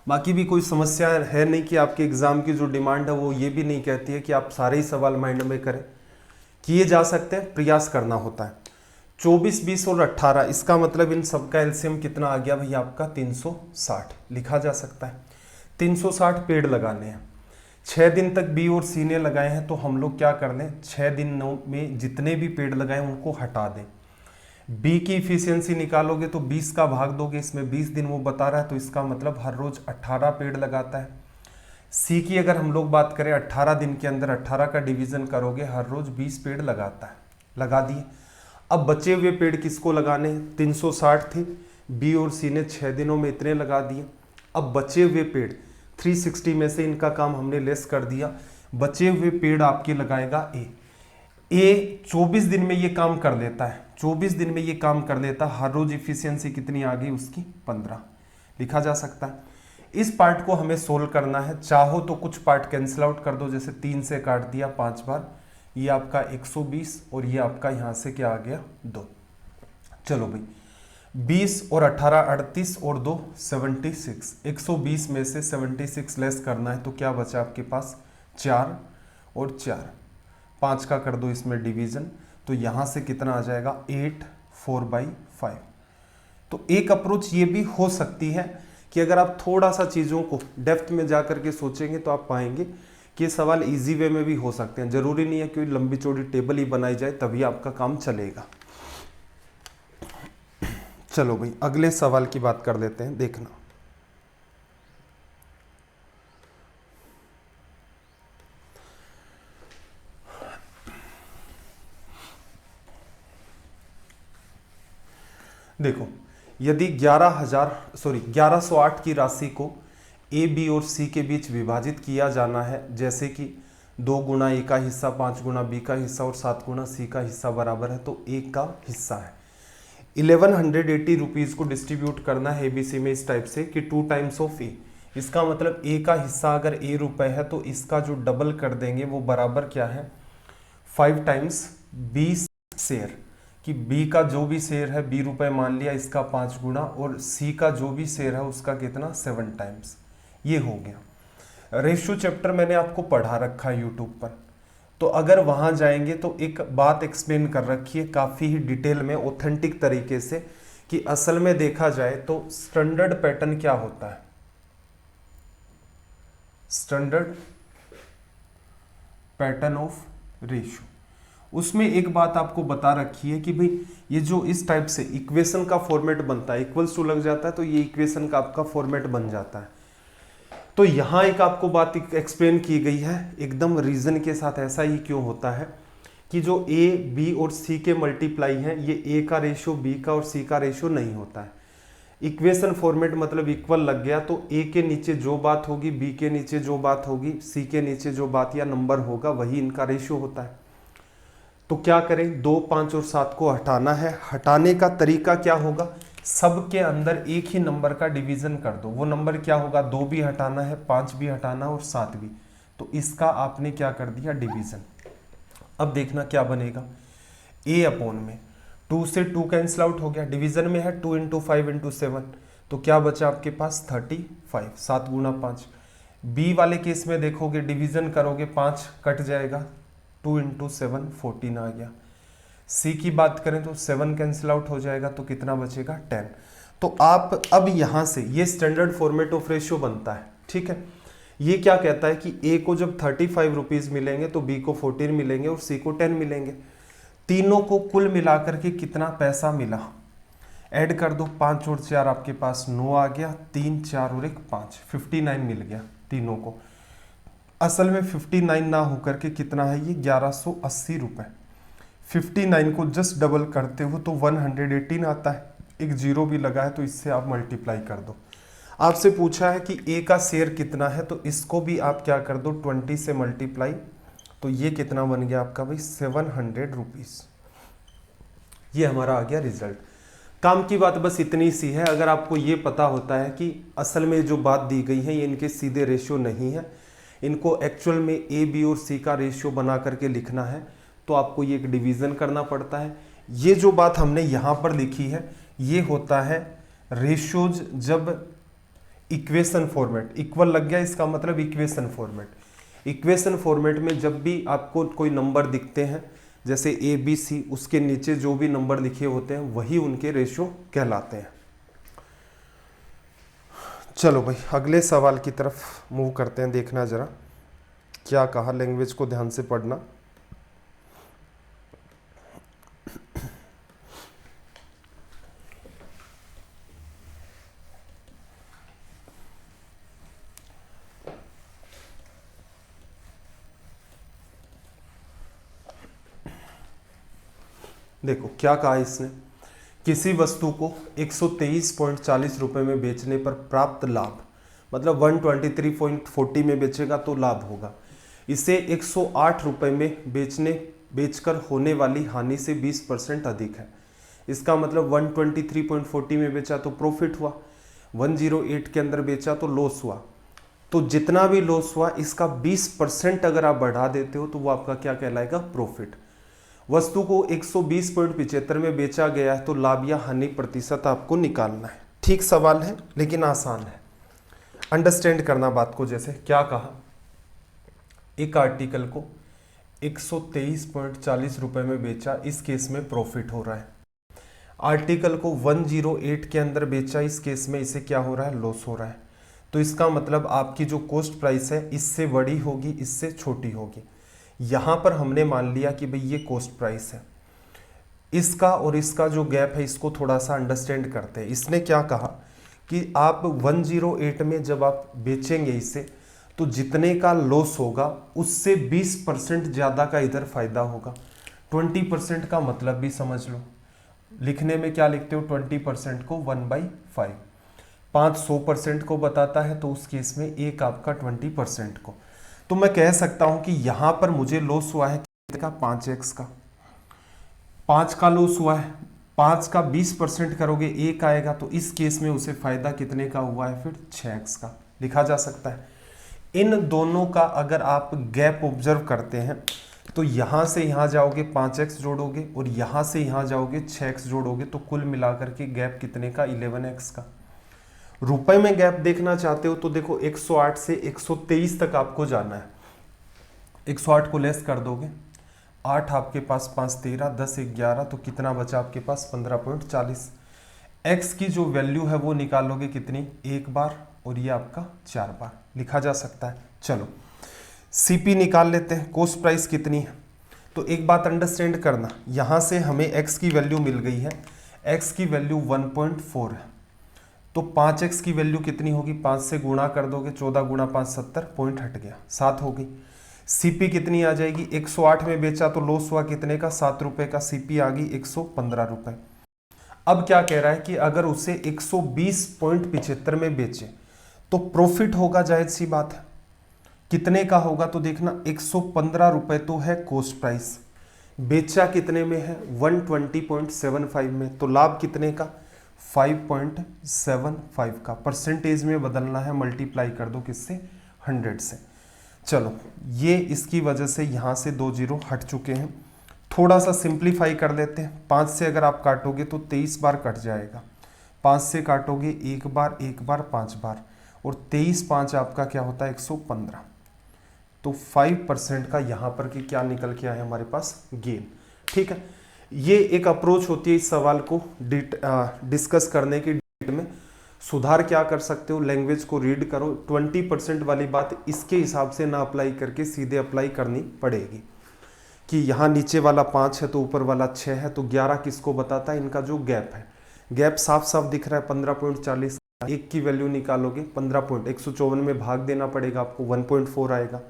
बाकी भी कोई समस्या है नहीं कि आपके एग्जाम की जो डिमांड है वो ये भी नहीं कहती है कि आप सारे ही सवाल माइंड में करें, किए जा सकते हैं, प्रयास करना होता है। 24, 20 और 18, इसका मतलब इन सबका एलसीएम कितना आ गया भाई आपका 360 लिखा जा सकता है। 360 पेड़ लगाने हैं, 6 दिन तक बी और सी ने लगाए हैं, तो हम लोग क्या कर लें, 6 दिनों में जितने भी पेड़ लगाए उनको हटा दें। बी की इफिशियंसी निकालोगे तो 20 का भाग दोगे, इसमें 20 दिन वो बता रहा है, तो इसका मतलब हर रोज 18 पेड़ लगाता है। सी की अगर हम लोग बात करें 18 दिन के अंदर 18 का डिवीजन करोगे, हर रोज 20 पेड़ लगाता है, लगा दिए। अब बचे हुए पेड़ किसको लगाने, 360 थे, बी और सी ने 6 दिनों में इतने लगा दिए। अब बचे हुए पेड़ 360 में से इनका काम हमने लेस कर दिया, बचे हुए पेड़ आपके लगाएगा ए 24 दिन में ये काम कर लेता है, 24 दिन में ये काम कर लेता है, हर रोज इफिशियंसी कितनी आ गई उसकी 15 लिखा जा सकता है। इस पार्ट को हमें सोल्व करना है, चाहो तो कुछ पार्ट कैंसिल आउट कर दो, जैसे 3 से काट दिया 5 बार, ये आपका 120 और ये आपका यहां से क्या आ गया 2। चलो भाई 20 और 18 38 और 2 76, 120 में से 76 लेस करना है, तो क्या बचा आपके पास 4 और 4, 5 का कर दो इसमें डिवीजन, तो यहां से कितना आ जाएगा 8 4/5। तो एक अप्रोच ये भी हो सकती है कि अगर आप थोड़ा सा चीज़ों को डेप्थ में जा करके सोचेंगे तो आप पाएंगे कि ये सवाल इजी वे में भी हो सकते हैं। जरूरी नहीं है कि लंबी चौड़ी टेबल ही बनाई जाए तभी आपका काम चलेगा। चलो भाई अगले सवाल की बात कर लेते हैं, देखना। देखो यदि 1108 की राशि को ए बी और सी के बीच विभाजित किया जाना है, जैसे कि 2 गुना ए का हिस्सा 5 गुना बी का हिस्सा और 7 गुना सी का हिस्सा बराबर है, तो ए का हिस्सा है 1180 रुपीज़ को डिस्ट्रीब्यूट करना है एबीसी में इस टाइप से कि 2 टाइम्स ऑफ ए। इसका मतलब ए का हिस्सा अगर ए रुपए है तो इसका जो डबल कर देंगे वो बराबर क्या है 5 टाइम्स बी शेयर, कि बी का जो भी शेयर है बी रुपए मान लिया, इसका 5 गुना, और सी का जो भी शेयर है उसका कितना 7 टाइम्स। ये हो गया। रेशियो चैप्टर मैंने आपको पढ़ा रखा है यूट्यूब पर, तो अगर वहां जाएंगे तो एक बात एक्सप्लेन कर रखी है काफी ही डिटेल में ऑथेंटिक तरीके से, कि असल में देखा जाए तो स्टैंडर्ड पैटर्न क्या होता है। स्टैंडर्ड पैटर्न ऑफ रेशियो, उसमें एक बात आपको बता रखी है कि भाई ये जो इस टाइप से इक्वेशन का फॉर्मेट बनता है, इक्वल्स टू लग जाता है तो ये इक्वेशन का आपका फॉर्मेट बन जाता है। तो यहां एक आपको बात एक्सप्लेन की गई है एकदम रीजन के साथ, ऐसा ही क्यों होता है कि जो ए बी और सी के मल्टीप्लाई हैं, ये ए का रेशियो बी का और सी का रेशियो नहीं होता है। इक्वेशन फॉर्मेट मतलब इक्वल लग गया, तो ए के नीचे जो बात होगी, बी के नीचे जो बात होगी, सी के नीचे जो बात या नंबर होगा वही इनका रेशियो होता है। तो क्या करें, 2, 5 और 7 को हटाना है। हटाने का तरीका क्या होगा, सब के अंदर एक ही नंबर का डिवीजन कर दो। वो नंबर क्या होगा, 2 भी हटाना है, 5 भी हटाना और 7 भी, तो इसका आपने क्या कर दिया डिवीजन। अब देखना क्या बनेगा, a अपॉन में 2 से 2 कैंसिल आउट हो गया, डिवीजन में है 2 × 5 × 7, तो क्या बचा आपके पास 35, 7 गुना 5। बी वाले केस में देखोगे डिवीजन करोगे 5 कट जाएगा, 2 × 7 14 आ गया। सी की बात करें तो 7 कैंसिल आउट हो जाएगा, तो कितना बचेगा 10। तो आप अब यहां से ये स्टैंडर्ड फॉर्मेट ऑफ रेशियो बनता है, ठीक है। ये क्या कहता है कि ए को जब 35 रुपीज मिलेंगे तो बी को 14 मिलेंगे और सी को 10 मिलेंगे। तीनों को कुल मिलाकर के कितना पैसा मिला, ऐड कर दो, 5 और 4 आपके पास 9 आ गया, 3 4 और 1 5, 59 मिल गया तीनों को। असल में 59 ना होकर के कितना है ये 1180 रुपए। 59 को जस्ट डबल करते हो तो 118 आता है, एक जीरो भी लगा है तो इससे आप मल्टीप्लाई कर दो। आपसे पूछा है कि ए का शेयर कितना है, तो इसको भी आप क्या कर दो 20 से मल्टीप्लाई, तो ये कितना बन गया आपका भाई 700 रुपीज। ये हमारा आ गया रिजल्ट। काम की बात बस इतनी सी है, अगर आपको ये पता होता है कि असल में जो बात दी गई है ये इनके सीधे रेशियो नहीं है, इनको एक्चुअल में ए बी और सी का रेशियो बना करके लिखना है, तो आपको ये एक डिवीज़न करना पड़ता है। ये जो बात हमने यहां पर लिखी है ये होता है रेशियोज जब इक्वेशन फॉर्मेट, इक्वल लग गया इसका मतलब इक्वेशन फॉर्मेट। इक्वेशन फॉर्मेट में जब भी आपको कोई नंबर दिखते हैं जैसे ए बी सी, उसके नीचे जो भी नंबर लिखे होते हैं वही उनके रेशियो कहलाते हैं। चलो भाई अगले सवाल की तरफ मूव करते हैं। देखना जरा क्या कहा, लैंग्वेज को ध्यान से पढ़ना। देखो क्या कहा इसने, किसी वस्तु को 123.40 रुपए में बेचने पर प्राप्त लाभ, मतलब 123.40 में बेचेगा तो लाभ होगा, इसे 108 रुपए में बेचकर होने वाली हानि से 20% अधिक है। इसका मतलब 123.40 में बेचा तो प्रॉफिट हुआ, 108 के अंदर बेचा तो लॉस हुआ। तो जितना भी लॉस हुआ इसका 20% अगर आप बढ़ा देते हो तो वो आपका क्या कहलाएगा, प्रॉफिट। वस्तु को 120.75 में बेचा गया है तो लाभ या हानि प्रतिशत आपको निकालना है। ठीक सवाल है लेकिन आसान है, अंडरस्टैंड करना बात को। जैसे क्या कहा, एक आर्टिकल को 123.40 रुपए में बेचा, इस केस में प्रॉफिट हो रहा है। आर्टिकल को 108 के अंदर बेचा, इस केस में इसे क्या हो रहा है, लॉस हो रहा है। तो इसका मतलब आपकी जो कॉस्ट प्राइस है इससे बड़ी होगी, इससे छोटी होगी। यहां पर हमने मान लिया कि भाई ये कॉस्ट प्राइस है, इसका और इसका जो गैप है इसको थोड़ा सा अंडरस्टैंड करते हैं। इसने क्या कहा कि आप 108 में जब आप बेचेंगे इसे तो जितने का लॉस होगा उससे 20% ज़्यादा का इधर फायदा होगा। 20% का मतलब भी समझ लो, लिखने में क्या लिखते हो, 20% को 1/5, 500% को बताता है तो उस केस में एक आपका 20% को। तो मैं कह सकता हूं कि यहां पर मुझे लॉस हुआ है कितने का, 5x का, 5 का लॉस हुआ है। 5 का 20% करोगे 1 आएगा, तो इस केस में उसे फायदा कितने का हुआ है, फिर 6x का लिखा जा सकता है। इन दोनों का अगर आप गैप ऑब्जर्व करते हैं तो यहां से यहां जाओगे 5x जोड़ोगे और यहां से यहां जाओगे 6x जोड़ोगे, तो कुल मिलाकर के गैप कितने का, 11x का। रुपए में गैप देखना चाहते हो तो देखो 108 से 123 तक आपको जाना है। 108 को लेस कर दोगे, 8 आपके पास, 5 13, 10 11, तो कितना बचा आपके पास, 15.40। x की जो वैल्यू है वो निकालोगे कितनी, एक बार, और ये आपका 4 बार लिखा जा सकता है। चलो सीपी निकाल लेते हैं, कॉस्ट प्राइस कितनी है। तो एक बात अंडरस्टैंड करना, यहां से हमें x की वैल्यू मिल गई है, x की वैल्यू 1.4 है, तो 5x की वैल्यू कितनी होगी, 5 से गुणा कर दोगे, 14 गुणा 5 70, पॉइंट हट गया, 7 हो गई। सीपी कितनी आ जाएगी, 108 में बेचा तो लॉस हुआ कितने का, 7 रुपए का, सीपी आ गई 115 रुपए। अब क्या कह रहा है कि अगर उसे 120.75 में बेचे तो प्रॉफिट होगा, जायज सी बात है। कितने का होगा, तो देखना 115 रुपए तो है कॉस्ट प्राइस, बेचा कितने में है, 120.75 में, तो लाभ कितने का, 5.75 का। परसेंटेज में बदलना है, मल्टीप्लाई कर दो किससे, 100 से। चलो ये इसकी वजह से यहां से 2 जीरो हट चुके हैं। थोड़ा सा सिंप्लीफाई कर लेते हैं, 5 से अगर आप काटोगे तो 23 बार कट जाएगा, 5 से काटोगे एक बार, 5 बार, और 23 5 आपका क्या होता है, 115। तो 5% का यहां पर कि क्या निकल के आया हमारे पास, गेन। ठीक है, ये एक अप्रोच होती है इस सवाल को डिस्कस करने की। डेट में सुधार क्या कर सकते हो, लैंग्वेज को रीड करो, 20% वाली बात इसके हिसाब से ना अप्लाई करके सीधे अप्लाई करनी पड़ेगी कि यहाँ नीचे वाला 5 है तो ऊपर वाला 6 है, तो 11 किसको बताता है, इनका जो गैप है। गैप साफ साफ दिख रहा है 15.40, एक की वैल्यू निकालोगे 154 में भाग देना पड़ेगा आपको, 1.4 आएगा।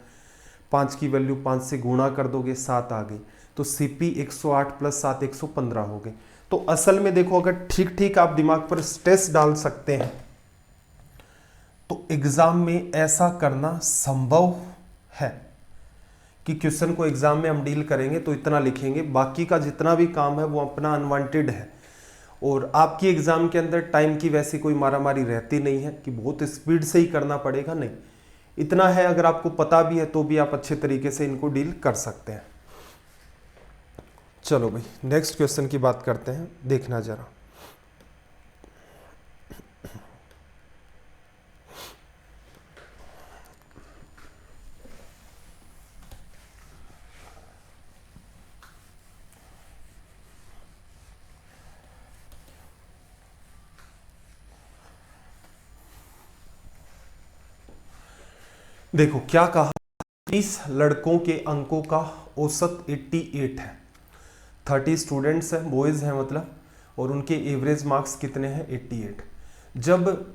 5 की वैल्यू 5 से गुणा कर दोगे, 7 आ गई, तो सीपी 108 प्लस 7 115 हो गए। तो असल में देखो, अगर ठीक ठीक आप दिमाग पर स्ट्रेस डाल सकते हैं तो एग्जाम में ऐसा करना संभव है कि क्वेश्चन को एग्जाम में हम डील करेंगे तो इतना लिखेंगे, बाकी का जितना भी काम है वो अपना अनवांटेड है। और आपकी एग्जाम के अंदर टाइम की वैसी कोई मारामारी रहती नहीं है कि बहुत स्पीड से ही करना पड़ेगा, नहीं, इतना है अगर आपको पता भी है तो भी आप अच्छे तरीके से इनको डील कर सकते हैं। चलो भाई नेक्स्ट क्वेश्चन की बात करते हैं, देखना जरा। देखो क्या कहा, 30 लड़कों के अंकों का औसत 88 है। 30 स्टूडेंट्स हैं, बॉयज़ हैं मतलब, और उनके एवरेज मार्क्स कितने हैं 88। जब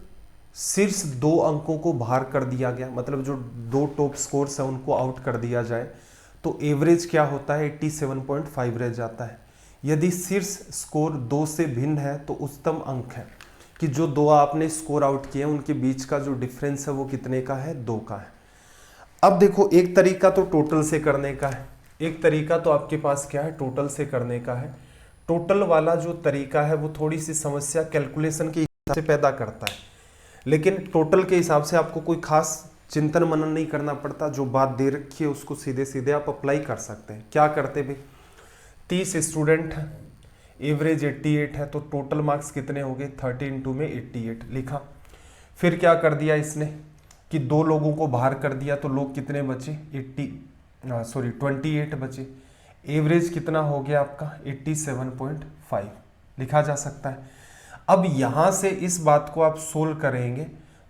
शीर्ष 2 अंकों को बाहर कर दिया गया, मतलब जो 2 टॉप स्कोर्स हैं उनको आउट कर दिया जाए, तो एवरेज क्या होता है 87.5 रह जाता है। यदि शीर्ष स्कोर 2 से भिन्न है तो उच्चतम अंक है कि जो 2 आपने स्कोर आउट किए उनके बीच का जो डिफरेंस है वो कितने का है, 2 का है। अब देखो एक तरीका तो टोटल से करने का है, एक तरीका तो आपके पास क्या है, टोटल से करने का है। टोटल वाला जो तरीका है वो थोड़ी सी समस्या कैलकुलेशन के हिसाब से पैदा करता है, लेकिन टोटल के हिसाब से आपको कोई खास चिंतन मनन नहीं करना पड़ता, जो बात दे रखी है उसको सीधे सीधे आप अप्लाई कर सकते हैं। क्या करते भाई, 30 स्टूडेंट हैं, एवरेज 88 है, तो टोटल मार्क्स कितने हो गए, 30 इंटू में 88 लिखा। फिर क्या कर दिया इसने कि 2 लोगों को बाहर कर दिया, तो लोग कितने बचे 28 बचे। एवरेज कितना हो गया आपका 87.5 लिखा जा सकता है। अब यहां से इस बात को आप सोल्व करेंगे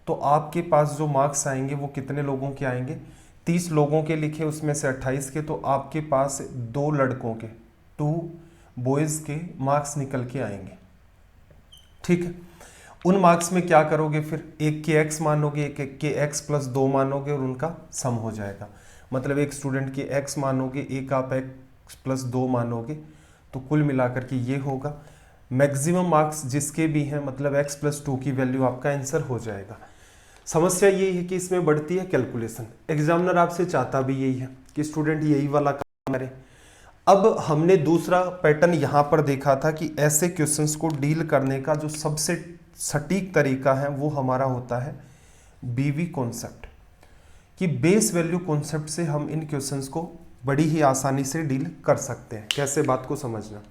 तो आपके पास जो मार्क्स आएंगे वो कितने लोगों के आएंगे, 30 लोगों के लिखे, उसमें से 28 के, तो आपके पास 2 लड़कों के 2 बॉयज के मार्क्स निकल के आएंगे। ठीक है, उन मार्क्स में क्या करोगे, फिर एक के x मानोगे, एक के x प्लस 2 मानोगे और उनका सम हो जाएगा। मतलब एक स्टूडेंट के x मानोगे, एक आप x प्लस 2 मानोगे, तो कुल मिलाकर के ये होगा। मैक्सिमम मार्क्स जिसके भी हैं, मतलब x प्लस 2 की वैल्यू आपका आंसर हो जाएगा। समस्या ये है कि इसमें बढ़ती है कैलकुलेशन। एग्जामिनर आपसे चाहता भी यही है कि स्टूडेंट यही वाला काम करे। अब हमने दूसरा पैटर्न यहाँ पर देखा था कि ऐसे क्वेश्चंस को डील करने का जो सबसे सटीक तरीका है वो हमारा होता है बीवी कॉन्सेप्ट, कि बेस वैल्यू कॉन्सेप्ट से हम इन क्वेश्चंस को बड़ी ही आसानी से डील कर सकते हैं। कैसे, बात को समझना।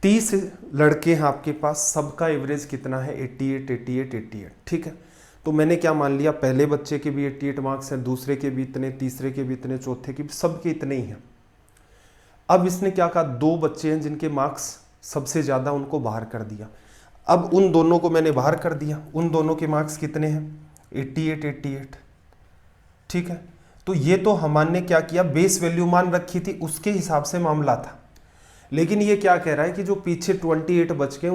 30 लड़के हैं आपके पास, सबका एवरेज कितना है 88। ठीक है, तो मैंने क्या मान लिया, पहले बच्चे के भी 88 मार्क्स हैं, दूसरे के भी इतने, तीसरे के भी इतने, चौथे के भी, सबके इतने ही हैं। अब इसने क्या कहा, 2 बच्चे हैं जिनके मार्क्स सबसे ज़्यादा, उनको बाहर कर दिया। अब उन दोनों को मैंने बाहर कर दिया, उन दोनों के मार्क्स कितने हैं 88। ठीक है, तो ये तो हमने क्या किया, बेस वैल्यू मान रखी थी, उसके हिसाब से मामला था। लेकिन ये क्या कह रहा है कि जो पीछे 28 बच गए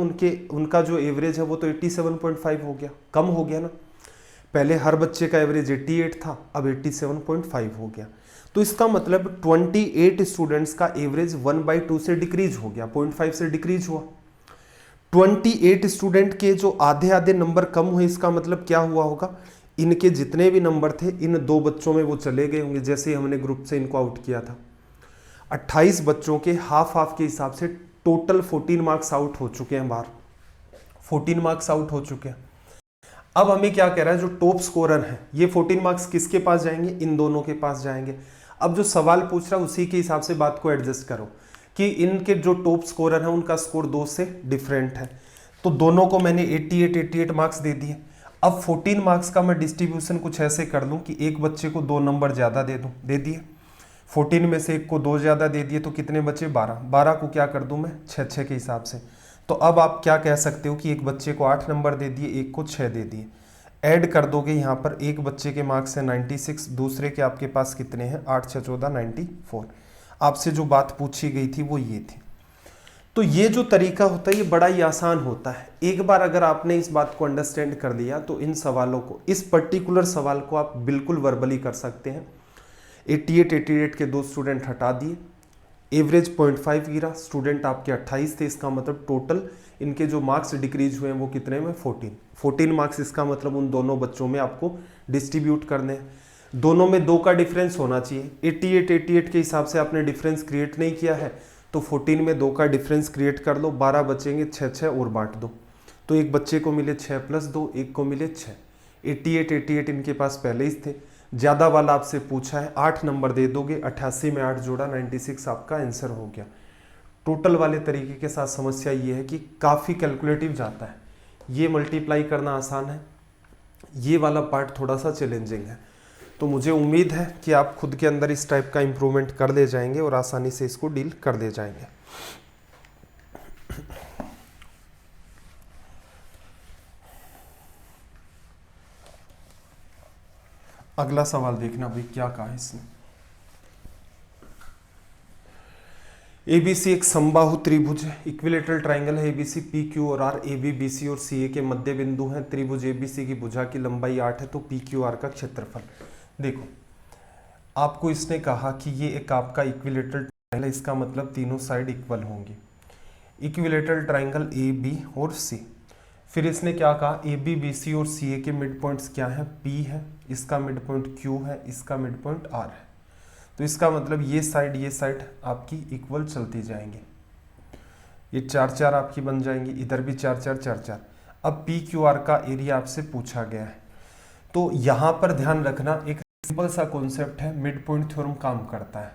उनका जो एवरेज है वो तो 87.5 हो गया, कम हो गया ना। पहले हर बच्चे का एवरेज 88 था, अब 87.5 हो गया। तो इसका मतलब 28 स्टूडेंट्स का एवरेज 1/2 से डिक्रीज हो गया, 0.5 से डिक्रीज हुआ। 28 स्टूडेंट के जो आधे आधे नंबर कम हुए, इसका मतलब क्या हुआ होगा, इनके जितने भी नंबर थे इन 2 बच्चों में वो चले गए होंगे, जैसे हमने ग्रुप से इनको आउट किया था। 28 बच्चों के हाफ हाफ के हिसाब से टोटल 14 मार्क्स आउट हो चुके हैं बाहर, 14 मार्क्स आउट हो चुके हैं। अब हमें क्या कह रहा है, जो टॉप स्कोरर है ये 14 मार्क्स किसके पास जाएंगे, इन दोनों के पास जाएंगे। अब जो सवाल पूछ रहा है उसी के हिसाब से बात को एडजस्ट करो कि इनके जो टॉप स्कोरर है उनका स्कोर 2 से डिफरेंट है, तो दोनों को मैंने 88 मार्क्स दे दिए। अब 14 मार्क्स का मैं डिस्ट्रीब्यूशन कुछ ऐसे कर लूँ कि एक बच्चे को 2 नंबर ज़्यादा दे दूँ, दे दिए। 14 में से एक को 2 ज़्यादा दे दिए, तो कितने बचे 12 को क्या कर दूँ मैं 6 के हिसाब से। तो अब आप क्या कह सकते हो कि एक बच्चे को 8 नंबर दे दिए, एक को 6 दे दिए। ऐड कर दोगे यहाँ पर, एक बच्चे के मार्क्स हैं 96, दूसरे के आपके पास कितने हैं 8 6 14 94। आपसे जो बात पूछी गई थी वो ये थी। तो ये जो तरीका होता है ये बड़ा ही आसान होता है। एक बार अगर आपने इस बात को अंडरस्टैंड कर लिया तो इन सवालों को, इस पर्टिकुलर सवाल को आप बिल्कुल वर्बली कर सकते हैं। 88 के 2 स्टूडेंट हटा दिए, एवरेज 0.5 गिरा, स्टूडेंट आपके 28 थे, इसका मतलब टोटल इनके जो मार्क्स डिक्रीज हुए हैं वो कितने में 14 मार्क्स। इसका मतलब उन दोनों बच्चों में आपको डिस्ट्रीब्यूट करने हैं। दोनों में 2 का डिफरेंस होना चाहिए। 88 के हिसाब से आपने डिफरेंस क्रिएट नहीं किया है, तो 14 में 2 का डिफरेंस क्रिएट कर लो, 12 बचेंगे, 6 और बांट दो, तो एक बच्चे को मिले 6 + 2, एक को मिले 6। 88 इनके पास पहले ही थे, ज़्यादा वाला आपसे पूछा है, 8 नंबर दे दोगे, 88 में 8 जोड़ा 96 आपका आंसर हो गया। टोटल वाले तरीके के साथ समस्या ये है कि काफ़ी कैलकुलेटिव जाता है। ये मल्टीप्लाई करना आसान है, ये वाला पार्ट थोड़ा सा चैलेंजिंग है। तो मुझे उम्मीद है कि आप खुद के अंदर इस टाइप का इम्प्रूवमेंट कर ले जाएंगे और आसानी से इसको डील कर ले जाएंगे। अगला सवाल देखना भाई क्या कहा है इसने। एबीसी एक समबाहु त्रिभुज है, इक्विलेटरल ट्राइंगल है। एबीसी पी क्यू और R, A B B C और सी ए के मध्य बिंदु हैं। त्रिभुज एबीसी की भुजा की लंबाई 8 है, तो पी क्यू आर का क्षेत्रफल। देखो आपको इसने कहा कि ये एक आपका इक्विलेटरल ट्राइंगल है, इसका मतलब तीनों साइड इक्वल होंगी। इक्विलेटरल ट्राइंगल ए बी और सी। फिर इसने क्या कहा, ए बी बी सी और सी ए के मिड पॉइंट्स क्या है, पी है, इसका मिड पॉइंट क्यू है, इसका मिड पॉइंट आर है। तो इसका मतलब ये साइड आपकी इक्वल चलती जाएंगी। ये 4 4 आपकी बन जाएंगी, इधर भी 4 4 4 4। अब पी क्यू आर का एरिया आपसे पूछा गया है, तो यहां पर ध्यान रखना एक सिंपल सा कॉन्सेप्ट है, मिड पॉइंट थ्योरम काम करता है।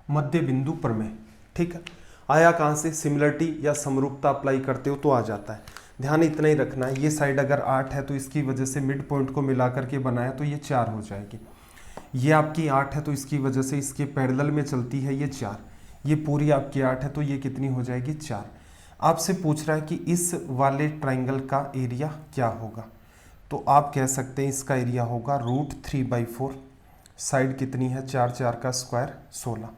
मध्य बिंदु प्रमेय, ठीक है। आया कहां से, सिमिलरिटी या समरूपता अप्लाई करते हो तो आ जाता है। ध्यान इतना ही रखना है, ये साइड अगर 8 है तो इसकी वजह से मिड पॉइंट को मिला करके बनाया तो ये 4 हो जाएगी। ये आपकी 8 है तो इसकी वजह से इसके पैरेलल में चलती है ये 4। ये पूरी आपकी 8 है तो ये कितनी हो जाएगी, 4। आपसे पूछ रहा है कि इस वाले ट्राइंगल का एरिया क्या होगा, तो आप कह सकते हैं इसका एरिया होगा √3/4। साइड कितनी है, 4 4 का स्क्वायर 16।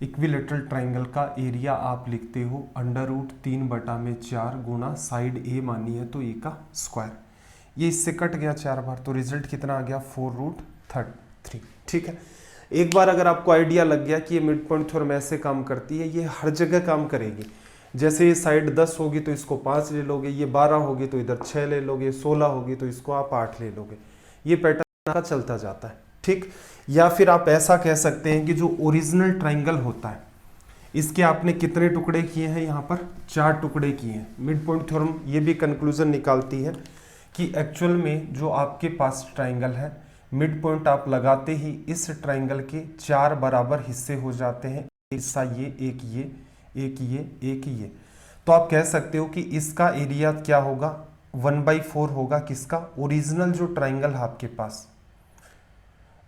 इक्विलेटरल ट्राइंगल का एरिया आप लिखते हो √3/4 गुना साइड ए मानी है तो ए का स्क्वायर। ये इससे कट गया 4 बार, तो रिजल्ट कितना आ गया, 4√3। ठीक है। एक बार अगर आपको आइडिया लग गया कि ये मिड पॉइंट थ्योरम ऐसे काम करती है, ये हर जगह काम करेगी। जैसे ये साइड 10 होगी तो इसको 5 ले लोगे, ये 12 होगी तो इधर 6 ले लोगे, 16 होगी तो इसको आप 8 ले लोगे। ये पैटर्न का चलता जाता है, ठीक। या फिर आप ऐसा कह सकते हैं कि जो ओरिजिनल ट्राइंगल होता है, इसके आपने कितने टुकड़े किए हैं, यहाँ पर 4 टुकड़े किए हैं। मिड पॉइंट थ्योरम ये भी कंक्लूजन निकालती है कि एक्चुअल में जो आपके पास ट्राइंगल है, मिड पॉइंट आप लगाते ही इस ट्राइंगल के 4 बराबर हिस्से हो जाते हैं। हिस्सा ये, एक ये, एक ये, एक ये। तो आप कह सकते हो कि इसका एरिया क्या होगा, 1/4 होगा। किसका, ओरिजिनल जो ट्राइंगल है आपके पास।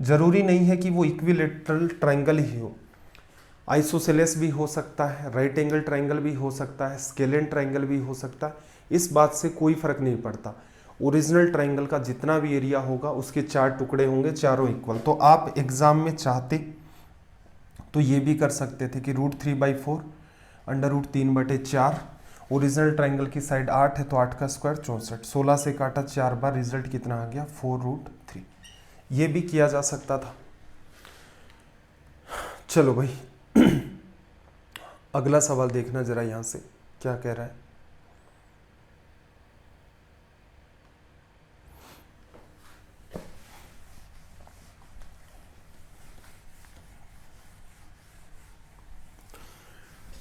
जरूरी नहीं है कि वो इक्विलेटरल ट्राइंगल ही हो, आइसोसेलेस भी हो सकता है, राइट एंगल ट्राइंगल भी हो सकता है, स्केलेन ट्राइंगल भी हो सकता है। इस बात से कोई फर्क नहीं पड़ता। ओरिजिनल ट्राइंगल का जितना भी एरिया होगा उसके 4 टुकड़े होंगे, चारों इक्वल। तो आप एग्जाम में चाहते तो ये भी कर सकते थे कि √3/4 √3/4। ओरिजिनल ट्राइंगल की साइड 8 है तो 8 का स्क्वायर 64। 16 से काटा 4 बार, रिजल्ट कितना आ गया, 4√3। ये भी किया जा सकता था। चलो भाई अगला सवाल देखना जरा, यहां से क्या कह रहा है।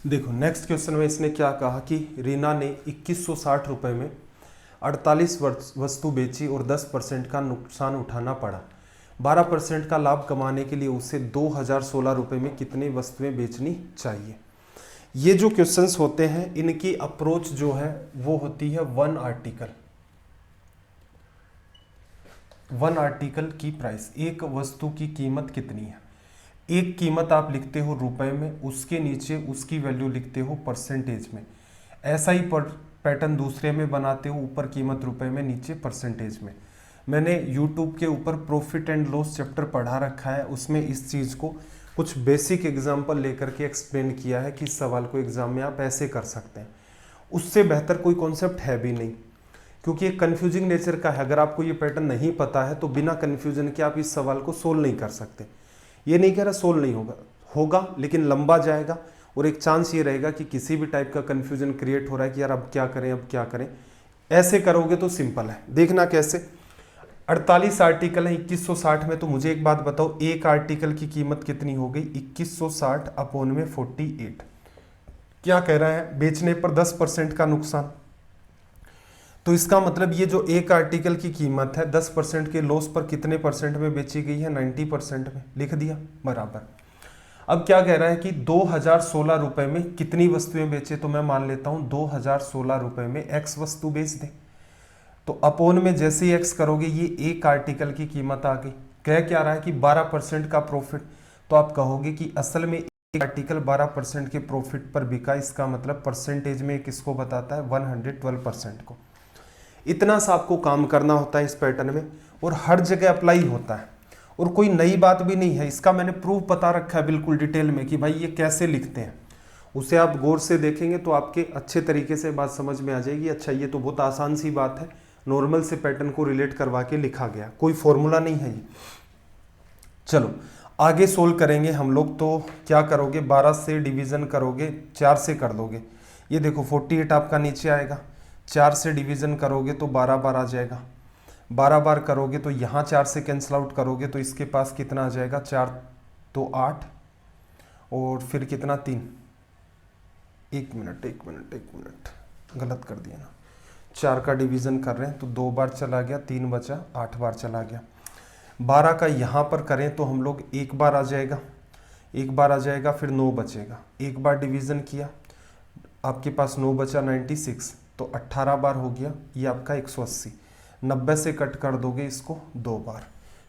देखो नेक्स्ट क्वेश्चन में इसने क्या कहा कि रीना ने 2160 रुपए में 48 वस्तु बेची और 10% का नुकसान उठाना पड़ा। 12% का लाभ कमाने के लिए उसे 2016 रुपए में कितनी वस्तुएं बेचनी चाहिए। ये जो क्वेश्चंस होते हैं इनकी अप्रोच जो है वो होती है वन आर्टिकल की प्राइस। एक वस्तु की कीमत कितनी है, एक कीमत आप लिखते हो रुपए में, उसके नीचे उसकी वैल्यू लिखते हो परसेंटेज में। ऐसा ही पैटर्न दूसरे में बनाते हो, ऊपर कीमत रुपए में, नीचे परसेंटेज में। मैंने YouTube के ऊपर प्रॉफिट एंड लॉस चैप्टर पढ़ा रखा है, उसमें इस चीज़ को कुछ बेसिक एग्जाम्पल लेकर के एक्सप्लेन किया है कि इस सवाल को एग्जाम में आप ऐसे कर सकते हैं। उससे बेहतर कोई कॉन्सेप्ट है भी नहीं, क्योंकि एक कन्फ्यूजिंग नेचर का है। अगर आपको ये पैटर्न नहीं पता है तो बिना कन्फ्यूजन के आप इस सवाल को सोल्व नहीं कर सकते। ये नहीं कह रहा सोल्व नहीं होगा, लेकिन लंबा जाएगा और एक चांस ये रहेगा कि किसी भी टाइप का कन्फ्यूजन क्रिएट हो रहा है कि यार अब क्या करें। ऐसे करोगे तो सिंपल है, देखना कैसे। 48 आर्टिकल है 2160 में, तो मुझे एक बात बताओ, एक आर्टिकल की कीमत कितनी हो गई, 2160 अपॉन में 48। क्या कह रहा है, बेचने पर 10% का नुकसान। तो इसका मतलब ये जो एक आर्टिकल की कीमत है 10% के लॉस पर कितने परसेंट में बेची गई है, 90% में, लिख दिया बराबर। अब क्या कह रहा है कि 2016 रुपए में कितनी वस्तुएं बेचे, तो मैं मान लेता हूं 2016 रुपए में एक्स वस्तु बेच दे। तो अपोन में जैसे ही एक्स करोगे ये एक आर्टिकल की कीमत आ गई। कह क्या रहा है कि 12% का प्रॉफिट, तो आप कहोगे कि असल में एक आर्टिकल 12% के प्रॉफिट पर बिका, इसका मतलब परसेंटेज में किसको बताता है, 112% को। इतना सा आपको काम करना होता है इस पैटर्न में, और हर जगह अप्लाई होता है, और कोई नई बात भी नहीं है। इसका मैंने प्रूफ बता रखा है बिल्कुल डिटेल में कि भाई ये कैसे लिखते हैं। उसे आप गौर से देखेंगे तो आपके अच्छे तरीके से बात समझ में आ जाएगी। अच्छा ये तो बहुत आसान सी बात है, नॉर्मल से पैटर्न को रिलेट करवा के लिखा गया, कोई फॉर्मूला नहीं है ये। चलो आगे सोल्व करेंगे हम लोग। तो क्या करोगे, 12 से डिवीजन करोगे, 4 से कर दोगे, ये देखो 48 आपका नीचे आएगा। 4 से डिवीजन करोगे तो 12 बार आ जाएगा। 12 बार करोगे तो यहाँ 4 से कैंसिल आउट करोगे तो इसके पास कितना आ जाएगा, 4 तो 8, और फिर कितना 3, एक मिनट गलत कर दिया ना। 4 का डिवीजन कर रहे हैं तो 2 बार चला गया, 3 बचा, 8 बार चला गया। 12 का यहाँ पर करें तो हम लोग एक बार आ जाएगा, एक बार आ जाएगा, फिर 9 बचेगा। एक बार डिवीजन किया, आपके पास 9 बचा 96, तो 18 बार हो गया, ये आपका 180। 90 से कट कर दोगे इसको 2 बार,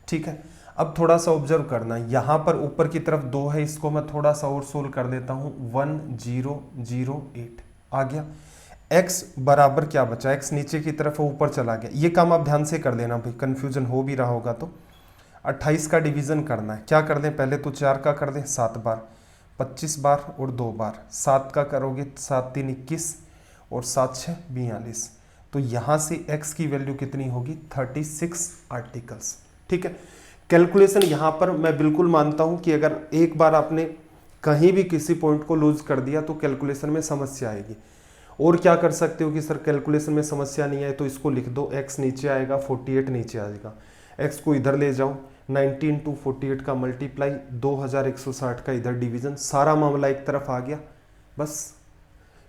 ठीक है। अब थोड़ा सा ऑब्जर्व करना, यहाँ पर ऊपर की तरफ 2 है, इसको मैं थोड़ा सा और सोल्व कर देता हूँ। 1008 आ गया। x बराबर क्या बचा, x नीचे की तरफ ऊपर चला गया। ये काम आप ध्यान से कर लेना भाई, कंफ्यूजन हो भी रहा होगा तो। 28 का डिवीजन करना है, क्या कर दें, पहले तो 4 का कर दें 7 बार, 25 बार और 2 बार। 7 का करोगे 7 3 21 और 7 6 42, तो यहाँ से x की वैल्यू कितनी होगी, 36 आर्टिकल्स, ठीक है। कैलकुलेशन यहाँ पर मैं बिल्कुल मानता हूँ कि अगर एक बार आपने कहीं भी किसी पॉइंट को लूज कर दिया तो कैलकुलेशन में समस्या आएगी। और क्या कर सकते हो कि सर कैलकुलेशन में समस्या नहीं आए तो इसको लिख दो, x नीचे आएगा 48 नीचे आएगा, x को इधर ले जाओ, 90 इंटू 48 का मल्टीप्लाई, 2160 का इधर डिवीजन, सारा मामला एक तरफ आ गया। बस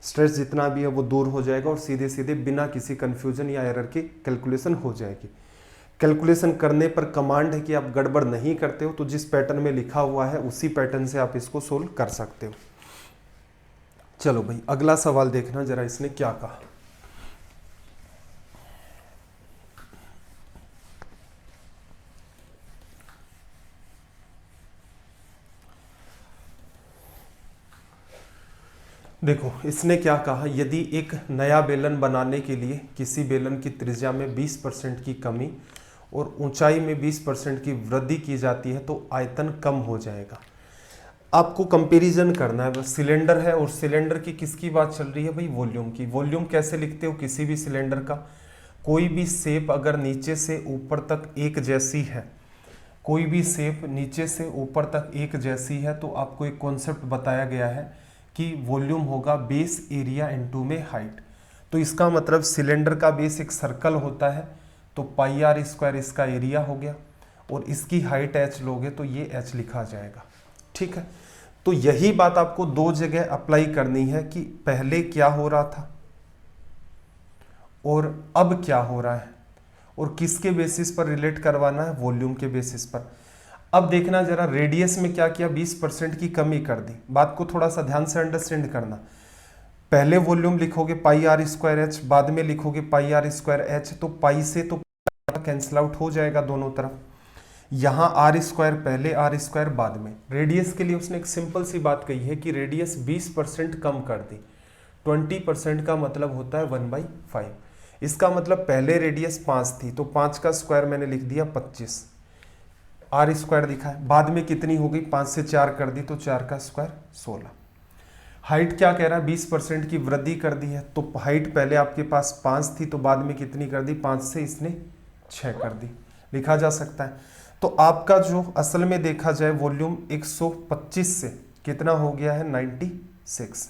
स्ट्रेस जितना भी है वो दूर हो जाएगा और सीधे सीधे बिना किसी कंफ्यूजन या एरर के कैलकुलेशन हो जाएगी। कैलकुलेशन करने पर कमांड है कि आप गड़बड़ नहीं करते हो, तो जिस पैटर्न में लिखा हुआ है उसी पैटर्न से आप इसको सोल्व कर सकते हो। चलो भाई अगला सवाल देखना जरा, इसने क्या कहा। देखो इसने क्या कहा, यदि एक नया बेलन बनाने के लिए किसी बेलन की त्रिज्या में 20% की कमी और ऊंचाई में 20% की वृद्धि की जाती है तो आयतन कम हो जाएगा। आपको कंपैरिजन करना है, बस सिलेंडर है और सिलेंडर की किसकी बात चल रही है भाई, वॉल्यूम की। वॉल्यूम कैसे लिखते हो किसी भी सिलेंडर का, कोई भी शेप अगर नीचे से ऊपर तक एक जैसी है, कोई भी शेप नीचे से ऊपर तक एक जैसी है तो आपको एक कॉन्सेप्ट बताया गया है कि वॉल्यूम होगा बेस एरिया इनटू में हाइट। तो इसका मतलब सिलेंडर का बेस एक सर्कल होता है तो पाई आर स्क्वायर इसका एरिया हो गया, और इसकी हाइट h लोगे तो ये h लिखा जाएगा, ठीक है। तो यही बात आपको दो जगह अप्लाई करनी है कि पहले क्या हो रहा था और अब क्या हो रहा है, और किसके बेसिस पर रिलेट करवाना है, वॉल्यूम के बेसिस पर। अब देखना जरा, रेडियस में क्या किया, 20% की कमी कर दी। बात को थोड़ा सा ध्यान से अंडरस्टैंड करना। पहले वॉल्यूम लिखोगे पाई आर स्क्वायर एच, बाद में लिखोगे पाई आर स्क्वायर एच, तो पाई से तो कैंसिल आउट हो जाएगा दोनों तरफ। यहाँ आर स्क्वायर पहले, आर स्क्वायर बाद में। रेडियस के लिए उसने एक सिंपल सी बात कही है कि रेडियस 20% कम कर दी। 20% का मतलब होता है 1/5। इसका मतलब पहले रेडियस 5 थी तो 5 का स्क्वायर मैंने लिख दिया 25, आर स्क्वायर दिखा है। बाद में कितनी हो गई, 5 से 4 कर दी तो 4 का स्क्वायर 16। हाइट क्या कह रहा है, 20% की वृद्धि कर दी है। तो हाइट पहले आपके पास 5 थी तो बाद में कितनी कर दी, 5 से इसने 6 कर दी, लिखा जा सकता है। तो आपका जो असल में देखा जाए वॉल्यूम 125 से कितना हो गया है 96।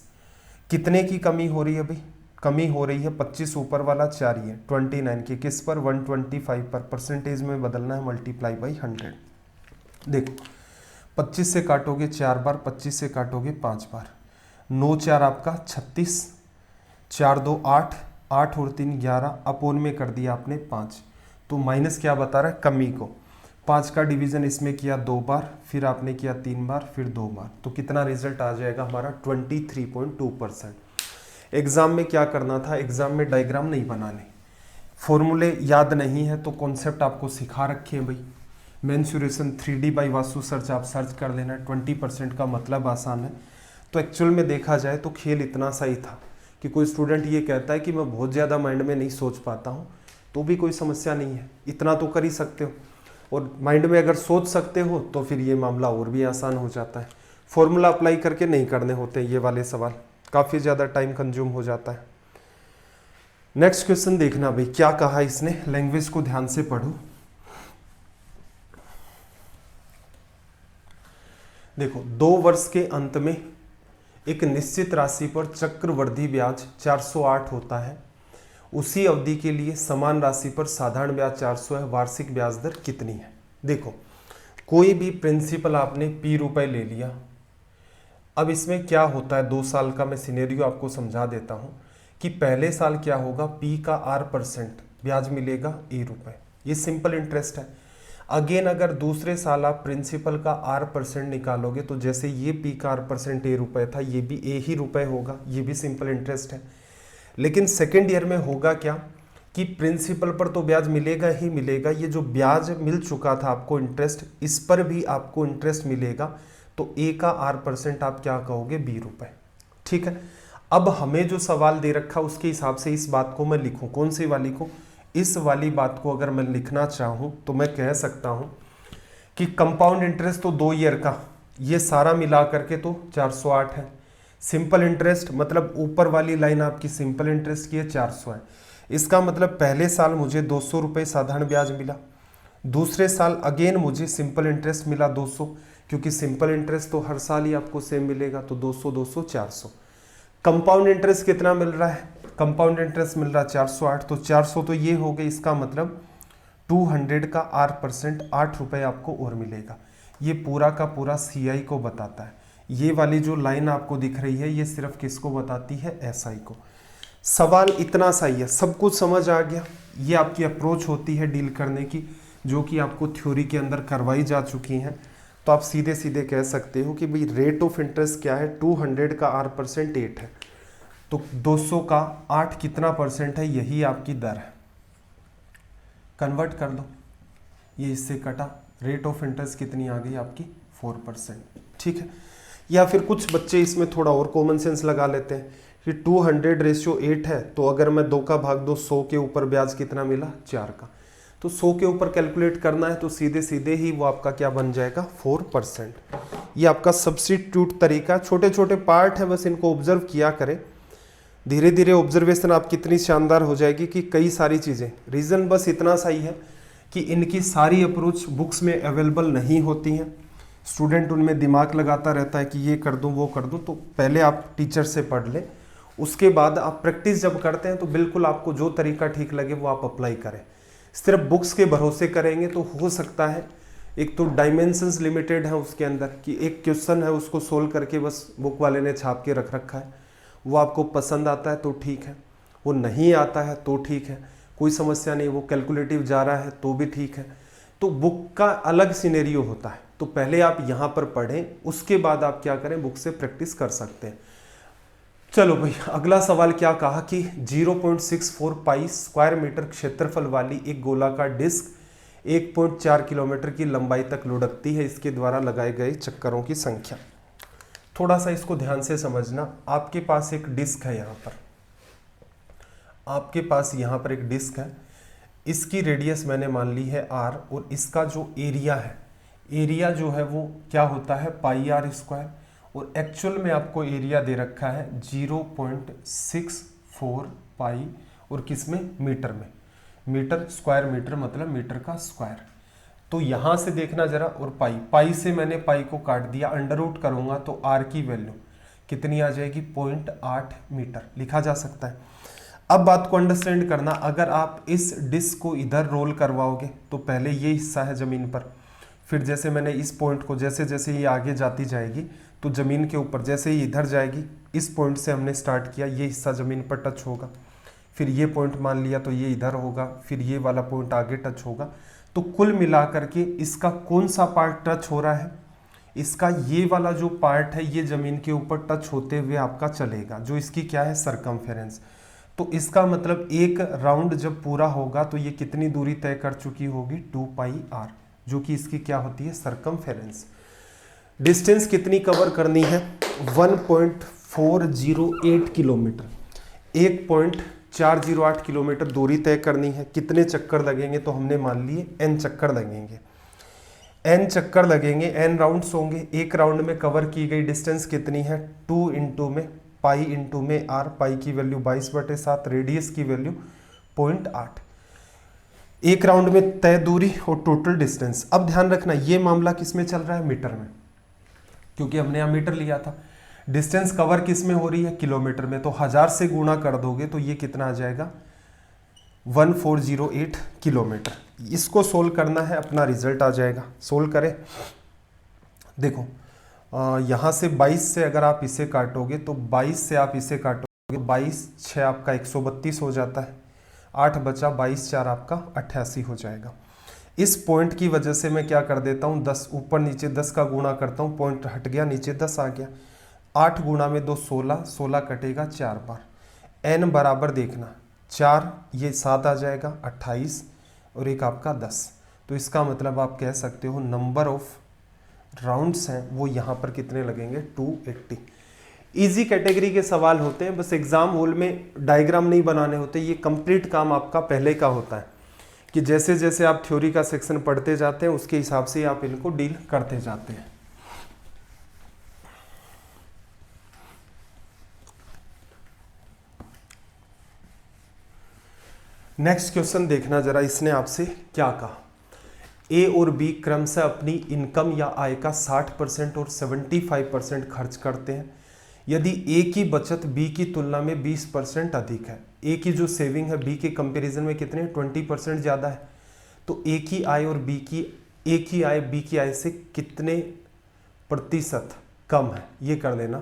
कितने की कमी हो रही है भाई, कमी हो रही है 25 ऊपर वाला 4 ही है, 29 की, किस पर, 125 पर। परसेंटेज में बदलना है, मल्टीप्लाई बाई 100। देखो 25 से काटोगे 4 बार, 25 से काटोगे 5 बार, 9 4 आपका 36, 4 2 8, 8 और 3 11, अपोन में कर दिया आपने 5, तो माइनस क्या बता रहा है, कमी को। 5 का डिवीजन इसमें किया 2 बार, फिर आपने किया 3 बार, फिर 2 बार, तो कितना रिजल्ट आ जाएगा हमारा 23.2%। एग्जाम में क्या करना था, एग्जाम में डायग्राम नहीं बनाने, फॉर्मूले याद नहीं है तो कॉन्सेप्ट आपको सिखा रखे हैं भाई। Mensuration 3D by vastu search आप सर्च कर लेना, 20% का मतलब आसान है। तो एक्चुअल में देखा जाए तो खेल इतना सही था कि कोई स्टूडेंट ये कहता है कि मैं बहुत ज़्यादा माइंड में नहीं सोच पाता हूँ, तो भी कोई समस्या नहीं है, इतना तो कर ही सकते हो। और माइंड में अगर सोच सकते हो तो फिर ये मामला और भी आसान हो जाता है। फॉर्मूला अप्लाई करके नहीं करने होते ये वाले सवाल, काफ़ी ज़्यादा टाइम कंज्यूम हो जाता है। नेक्स्ट क्वेश्चन देखना भाई, क्या कहा इसने, लैंग्वेज को ध्यान से पढ़ो। देखो, 2 वर्ष के अंत में एक निश्चित राशि पर चक्रवृद्धि ब्याज 408 होता है, उसी अवधि के लिए समान राशि पर साधारण ब्याज 400 है, वार्षिक ब्याज दर कितनी है। देखो, कोई भी प्रिंसिपल आपने P रुपए ले लिया, अब इसमें क्या होता है, 2 साल का मैं सिनेरियो आपको समझा देता हूं कि पहले साल क्या होगा, P का R% ब्याज मिलेगा A रुपए, ये सिंपल इंटरेस्ट है। अगेन अगर दूसरे साल आप प्रिंसिपल का R% निकालोगे तो जैसे ये P का R% A रुपए था, ये भी A ही रुपए होगा, ये भी सिंपल इंटरेस्ट है। लेकिन सेकेंड ईयर में होगा क्या कि प्रिंसिपल पर तो ब्याज मिलेगा ही मिलेगा, ये जो ब्याज मिल चुका था आपको इंटरेस्ट, इस पर भी आपको इंटरेस्ट मिलेगा, तो A का R% आप क्या कहोगे, B रुपए। ठीक है, अब हमें जो सवाल दे रखा उसके हिसाब से इस बात को मैं लिखूं, कौन सी वाली को, इस वाली बात को अगर मैं लिखना चाहूं तो मैं कह सकता हूं कि कंपाउंड इंटरेस्ट तो 2 ईयर का, ये सारा मिला करके तो 408 है। सिंपल इंटरेस्ट मतलब ऊपर वाली लाइन आपकी सिंपल इंटरेस्ट की है, 400 है। इसका मतलब पहले साल मुझे 200 रुपये साधारण ब्याज मिला, दूसरे साल अगेन मुझे सिंपल इंटरेस्ट मिला 200, क्योंकि सिंपल इंटरेस्ट तो हर साल ही आपको सेम मिलेगा, तो 200 200 400। कंपाउंड इंटरेस्ट कितना मिल रहा है, कंपाउंड इंटरेस्ट मिल रहा है 408, तो 400 तो ये हो गई, इसका मतलब 200 का R% 8 रुपये आपको और मिलेगा। ये पूरा का पूरा CI को बताता है। ये वाली जो लाइन आपको दिख रही है ये सिर्फ किसको बताती है, SI को। सवाल इतना सही है, सब कुछ समझ आ गया। ये आपकी अप्रोच होती है डील करने की, जो कि आपको थ्योरी के अंदर करवाई जा चुकी हैं। तो आप सीधे सीधे कह सकते हो कि भाई रेट ऑफ इंटरेस्ट क्या है, 200 का R% 8 है, तो 200 का 8 कितना % है, यही आपकी दर है। कन्वर्ट कर दो, ये इससे कटा, रेट ऑफ इंटरेस्ट कितनी आ गई आपकी, 4%। ठीक है, या फिर कुछ बच्चे इसमें थोड़ा और कॉमन सेंस लगा लेते हैं कि 200:8 है, तो अगर मैं 2 का भाग दो, 100 के ऊपर ब्याज कितना मिला, 4 का, तो 100 के ऊपर कैलकुलेट करना है तो सीधे सीधे ही वो आपका क्या बन जाएगा, 4%। ये आपका सब्स्टिट्यूट तरीका, छोटे छोटे पार्ट है, बस इनको ऑब्जर्व किया करें। धीरे धीरे ऑब्जर्वेशन आप कितनी शानदार हो जाएगी कि कई सारी चीज़ें, रीज़न बस इतना सही है कि इनकी सारी अप्रोच बुक्स में अवेलेबल नहीं होती हैं। स्टूडेंट उनमें दिमाग लगाता रहता है कि ये कर दूं वो कर दूं, तो पहले आप टीचर से पढ़ लें, उसके बाद आप प्रैक्टिस जब करते हैं तो बिल्कुल आपको जो तरीका ठीक लगे वो आप अप्लाई करें। सिर्फ बुक्स के भरोसे करेंगे तो हो सकता है, एक तो डायमेंशंस लिमिटेड है उसके अंदर, कि एक क्वेश्चन है उसको सोल्व करके बस बुक वाले ने छाप के रख रखा है, वो आपको पसंद आता है तो ठीक है, वो नहीं आता है तो ठीक है, कोई समस्या नहीं, वो कैलकुलेटिव जा रहा है तो भी ठीक है। तो बुक का अलग सिनेरियो होता है, तो पहले आप यहाँ पर पढ़ें, उसके बाद आप क्या करें, बुक से प्रैक्टिस कर सकते हैं। चलो भाई, अगला सवाल क्या कहा कि 0.64 पाई स्क्वायर मीटर क्षेत्रफल वाली एक गोलाकार डिस्क 1.4 किलोमीटर की लंबाई तक लुढ़कती है, इसके द्वारा लगाए गए चक्करों की संख्या। थोड़ा सा इसको ध्यान से समझना। आपके पास एक डिस्क है, यहाँ पर आपके पास यहाँ पर एक डिस्क है, इसकी रेडियस मैंने मान ली है r, और इसका जो एरिया है, एरिया जो है वो क्या होता है, πr², और एक्चुअल में आपको एरिया दे रखा है 0.64 पाई, और किस में, मीटर में, मीटर स्क्वायर मीटर मतलब मीटर का स्क्वायर। तो यहाँ से देखना जरा, और पाई से मैंने पाई को काट दिया, अंडर रूट करूँगा तो r की वैल्यू कितनी आ जाएगी, 0.8 मीटर लिखा जा सकता है। अब बात को अंडरस्टैंड करना, अगर आप इस डिस्क को इधर रोल करवाओगे तो पहले ये हिस्सा है ज़मीन पर, फिर जैसे मैंने इस पॉइंट को, जैसे जैसे ये आगे जाती जाएगी तो ज़मीन के ऊपर, जैसे ही इधर जाएगी, इस पॉइंट से हमने स्टार्ट किया, ये हिस्सा ज़मीन पर टच होगा, फिर ये पॉइंट मान लिया तो ये इधर होगा, फिर ये वाला पॉइंट आगे टच होगा। तो कुल मिलाकर के इसका कौन सा पार्ट टच हो रहा है, इसका ये वाला जो पार्ट है ये जमीन के ऊपर टच होते हुए आपका चलेगा, जो इसकी क्या है सरकमफेरेंस। तो इसका मतलब एक राउंड जब पूरा होगा तो ये कितनी दूरी तय कर चुकी होगी 2 पाई r, जो कि इसकी क्या होती है सरकमफेरेंस। डिस्टेंस कितनी कवर करनी है 1.408 किलोमीटर, 1.408 किलोमीटर दूरी तय करनी है। कितने चक्कर लगेंगे तो हमने मान लिए n चक्कर लगेंगे, n चक्कर लगेंगे, n राउंड्स होंगे। एक राउंड में कवर की गई डिस्टेंस कितनी है 2 इंटू में पाई इंटू में r, पाई की वैल्यू 22/7, रेडियस की वैल्यू 0.8। एक राउंड में तय दूरी और टोटल डिस्टेंस। अब ध्यान रखना ये मामला किस में चल रहा है मीटर में, क्योंकि हमने यहाँ मीटर लिया था। डिस्टेंस कवर किस में हो रही है किलोमीटर में, तो 1000 से गुणा कर दोगे तो ये कितना आ जाएगा 1408 किलोमीटर। इसको सोल्व करना है, अपना रिजल्ट आ जाएगा। सोल्व करें, देखो यहाँ से 22 से अगर आप इसे काटोगे तो 22 से आप इसे काटोगे 22 6 आपका 132 हो जाता है, 8 बचा 22 4 आपका 88 हो जाएगा। इस पॉइंट की वजह से मैं क्या कर देता हूँ 10 ऊपर नीचे 10 का गुणा करता हूँ, पॉइंट हट गया नीचे 10 आ गया। 8 गुणा में 2 16, 16 कटेगा 4 बार। n बराबर देखना 4, ये 7 आ जाएगा 28 और एक आपका 10। तो इसका मतलब आप कह सकते हो नंबर ऑफ राउंड्स हैं वो यहाँ पर कितने लगेंगे 280। इजी कैटेगरी के सवाल होते हैं, बस एग्जाम हॉल में डायग्राम नहीं बनाने होते, ये कंप्लीट काम आपका पहले का होता है कि जैसे जैसे आप थ्योरी का सेक्शन पढ़ते जाते हैं उसके हिसाब से आप इनको डील करते जाते हैं। नेक्स्ट क्वेश्चन देखना जरा, इसने आपसे क्या कहा। ए और बी क्रमशः अपनी इनकम या आय का 60% और 75% खर्च करते हैं। यदि ए की बचत बी की तुलना में 20% अधिक है, ए की जो सेविंग है बी के कंपैरिजन में कितने 20% ज़्यादा है, तो ए की आय और बी की आय से कितने प्रतिशत कम है, ये कर देना।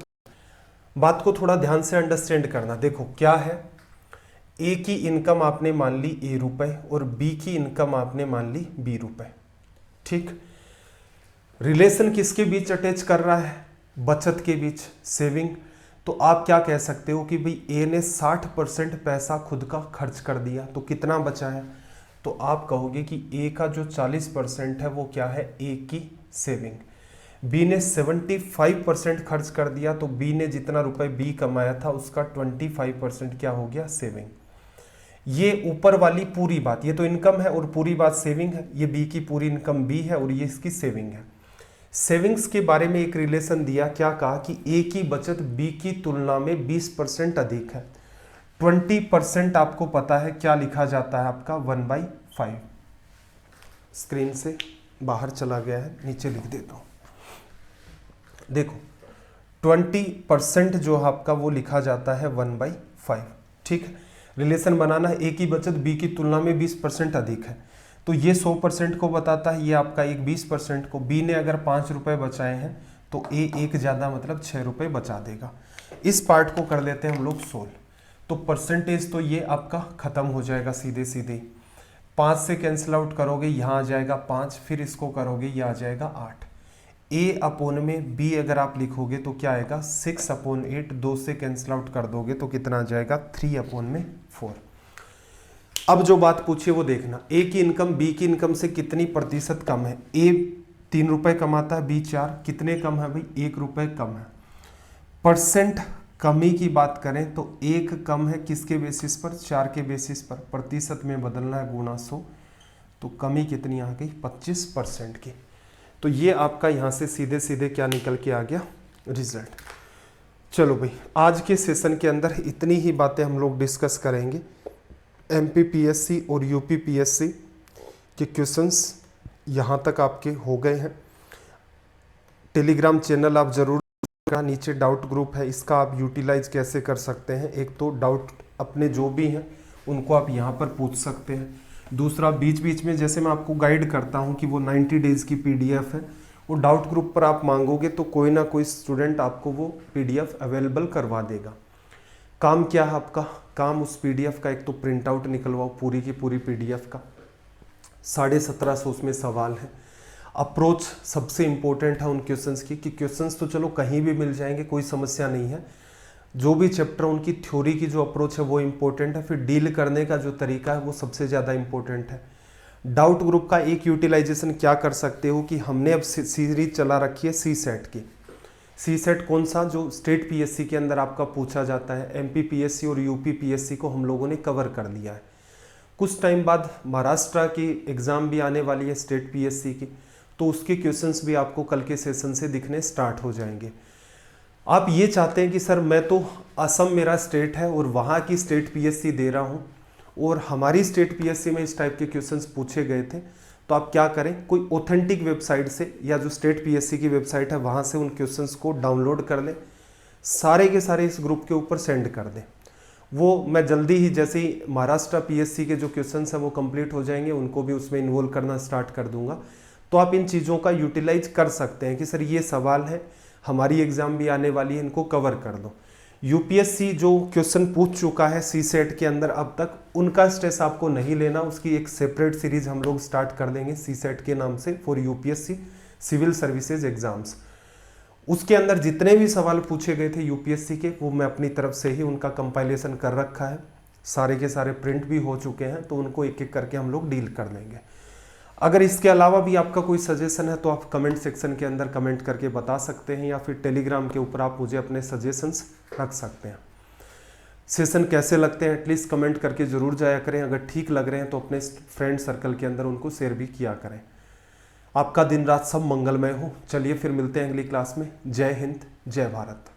बात को थोड़ा ध्यान से अंडरस्टैंड करना। देखो क्या है, ए की इनकम आपने मान ली ए रुपए और बी की इनकम आपने मान ली बी रुपए, ठीक। रिलेशन किसके बीच अटैच कर रहा है, बचत के बीच, सेविंग। तो आप क्या कह सकते हो कि भाई ए ने 60% पैसा खुद का खर्च कर दिया, तो कितना बचा है, तो आप कहोगे कि ए का जो 40% है वो क्या है ए की सेविंग। बी ने 75% खर्च कर दिया, तो बी ने जितना रुपए बी कमाया था उसका 25% क्या हो गया सेविंग। ये ऊपर वाली पूरी बात, ये तो इनकम है और पूरी बात सेविंग है, ये बी की पूरी इनकम बी है और ये इसकी सेविंग है। सेविंग्स के बारे में एक रिलेशन दिया, क्या कहा कि ए की बचत बी की तुलना में 20% अधिक है। 20% आपको पता है क्या लिखा जाता है आपका 1/5। स्क्रीन से बाहर चला गया है, नीचे लिख देता हूं। देखो 20% जो आपका वो लिखा जाता है 1/5, ठीक है। रिलेशन बनाना है, ए की बचत बी की तुलना में 20% अधिक है, तो ये 100% को बताता है, ये आपका एक 20% को। बी ने अगर 5 रुपए बचाए हैं तो ए एक ज़्यादा मतलब 6 रुपए बचा देगा। इस पार्ट को कर लेते हैं हम लोग सोल्व। तो परसेंटेज तो ये आपका खत्म हो जाएगा सीधे सीधे, 5 से कैंसिल आउट करोगे यहाँ आ जाएगा 5, फिर इसको करोगे ये आ जाएगा 8। ए अपोन में बी अगर आप लिखोगे तो क्या आएगा 6/8, 2 से कैंसिल आउट कर दोगे तो कितना आ जाएगा 3/4। अब जो बात पूछिए वो देखना, ए की इनकम बी की इनकम से कितनी प्रतिशत कम है। ए 3 रुपए कमाता है, बी 4, कितने कम है भाई 1 रुपए कम है। परसेंट कमी की बात करें तो 1 कम है किसके बेसिस पर, 4 के बेसिस पर। प्रतिशत में बदलना है गुणा 100, तो कमी कितनी आ गई 25% की। तो ये आपका यहाँ से सीधे सीधे क्या निकल के आ गया रिजल्ट। चलो भाई, आज के सेशन के अंदर इतनी ही बातें हम लोग डिस्कस करेंगे। MPPSC और UPPSC के क्वेश्चंस यहाँ तक आपके हो गए हैं। टेलीग्राम चैनल आप ज़रूर, नीचे डाउट ग्रुप है, इसका आप यूटिलाइज कैसे कर सकते हैं। एक तो डाउट अपने जो भी हैं उनको आप यहाँ पर पूछ सकते हैं। दूसरा बीच बीच में जैसे मैं आपको गाइड करता हूँ कि वो 90 डेज़ की PDF है, वो डाउट ग्रुप पर आप मांगोगे तो कोई ना कोई स्टूडेंट आपको वो PDF अवेलेबल करवा देगा। काम क्या है आपका, काम उस पीडीएफ का एक तो प्रिंट आउट निकलवाओ पूरी की पूरी पीडीएफ का, 1750 उसमें सवाल है। अप्रोच सबसे इंपॉर्टेंट है उन क्वेश्चंस की, कि क्वेश्चंस तो चलो कहीं भी मिल जाएंगे, कोई समस्या नहीं है, जो भी चैप्टर उनकी थ्योरी की जो अप्रोच है वो इंपॉर्टेंट है, फिर डील करने का जो तरीका है वो सबसे ज़्यादा इंपॉर्टेंट है। डाउट ग्रुप का एक यूटिलाइजेशन क्या कर सकते हो कि हमने अब सीरीज चला रखी है सी सेट की। सी सेट कौन सा, जो स्टेट पीएससी के अंदर आपका पूछा जाता है, एमपी पीएससी और यूपी पीएससी को हम लोगों ने कवर कर लिया है। कुछ टाइम बाद महाराष्ट्र की एग्ज़ाम भी आने वाली है स्टेट पीएससी की, तो उसके क्वेश्चंस भी आपको कल के सेशन से दिखने स्टार्ट हो जाएंगे। आप ये चाहते हैं कि सर मैं तो असम मेरा स्टेट है और वहाँ की स्टेट पीएससी दे रहा हूँ और हमारी स्टेट पीएससी में इस टाइप के क्वेश्चंस पूछे गए थे, तो आप क्या करें, कोई ऑथेंटिक वेबसाइट से या जो स्टेट पीएससी की वेबसाइट है वहाँ से उन क्वेश्चंस को डाउनलोड कर लें, सारे के सारे इस ग्रुप के ऊपर सेंड कर दें। वो मैं जल्दी ही, जैसे ही महाराष्ट्र पीएससी के जो क्वेश्चंस हैं वो कंप्लीट हो जाएंगे, उनको भी उसमें इन्वॉल्व करना स्टार्ट कर दूंगा। तो आप इन चीज़ों का यूटिलाइज कर सकते हैं कि सर ये सवाल है, हमारी एग्ज़ाम भी आने वाली है, इनको कवर कर दो। यूपीएससी जो क्वेश्चन पूछ चुका है सी सेट के अंदर अब तक, उनका स्ट्रेस आपको नहीं लेना, उसकी एक सेपरेट सीरीज हम लोग स्टार्ट कर देंगे सी सेट के नाम से, for UPSC civil services exams. उसके अंदर जितने भी सवाल पूछे गए थे यूपीएससी के, वो मैं अपनी तरफ से ही उनका कंपाइलेशन कर रखा है, सारे के सारे प्रिंट भी हो चुके हैं, तो उनको एक एक करके हम लोग डील कर लेंगे। अगर इसके अलावा भी आपका कोई सजेशन है तो आप कमेंट सेक्शन के अंदर कमेंट करके बता सकते हैं, या फिर टेलीग्राम के ऊपर आप मुझे अपने सजेशंस रख सकते हैं। सेशन कैसे लगते हैं एटलीस्ट कमेंट करके ज़रूर जाया करें, अगर ठीक लग रहे हैं तो अपने फ्रेंड सर्कल के अंदर उनको शेयर भी किया करें। आपका दिन रात सब मंगलमय हो। चलिए फिर मिलते हैं अगली क्लास में। जय हिंद, जय भारत।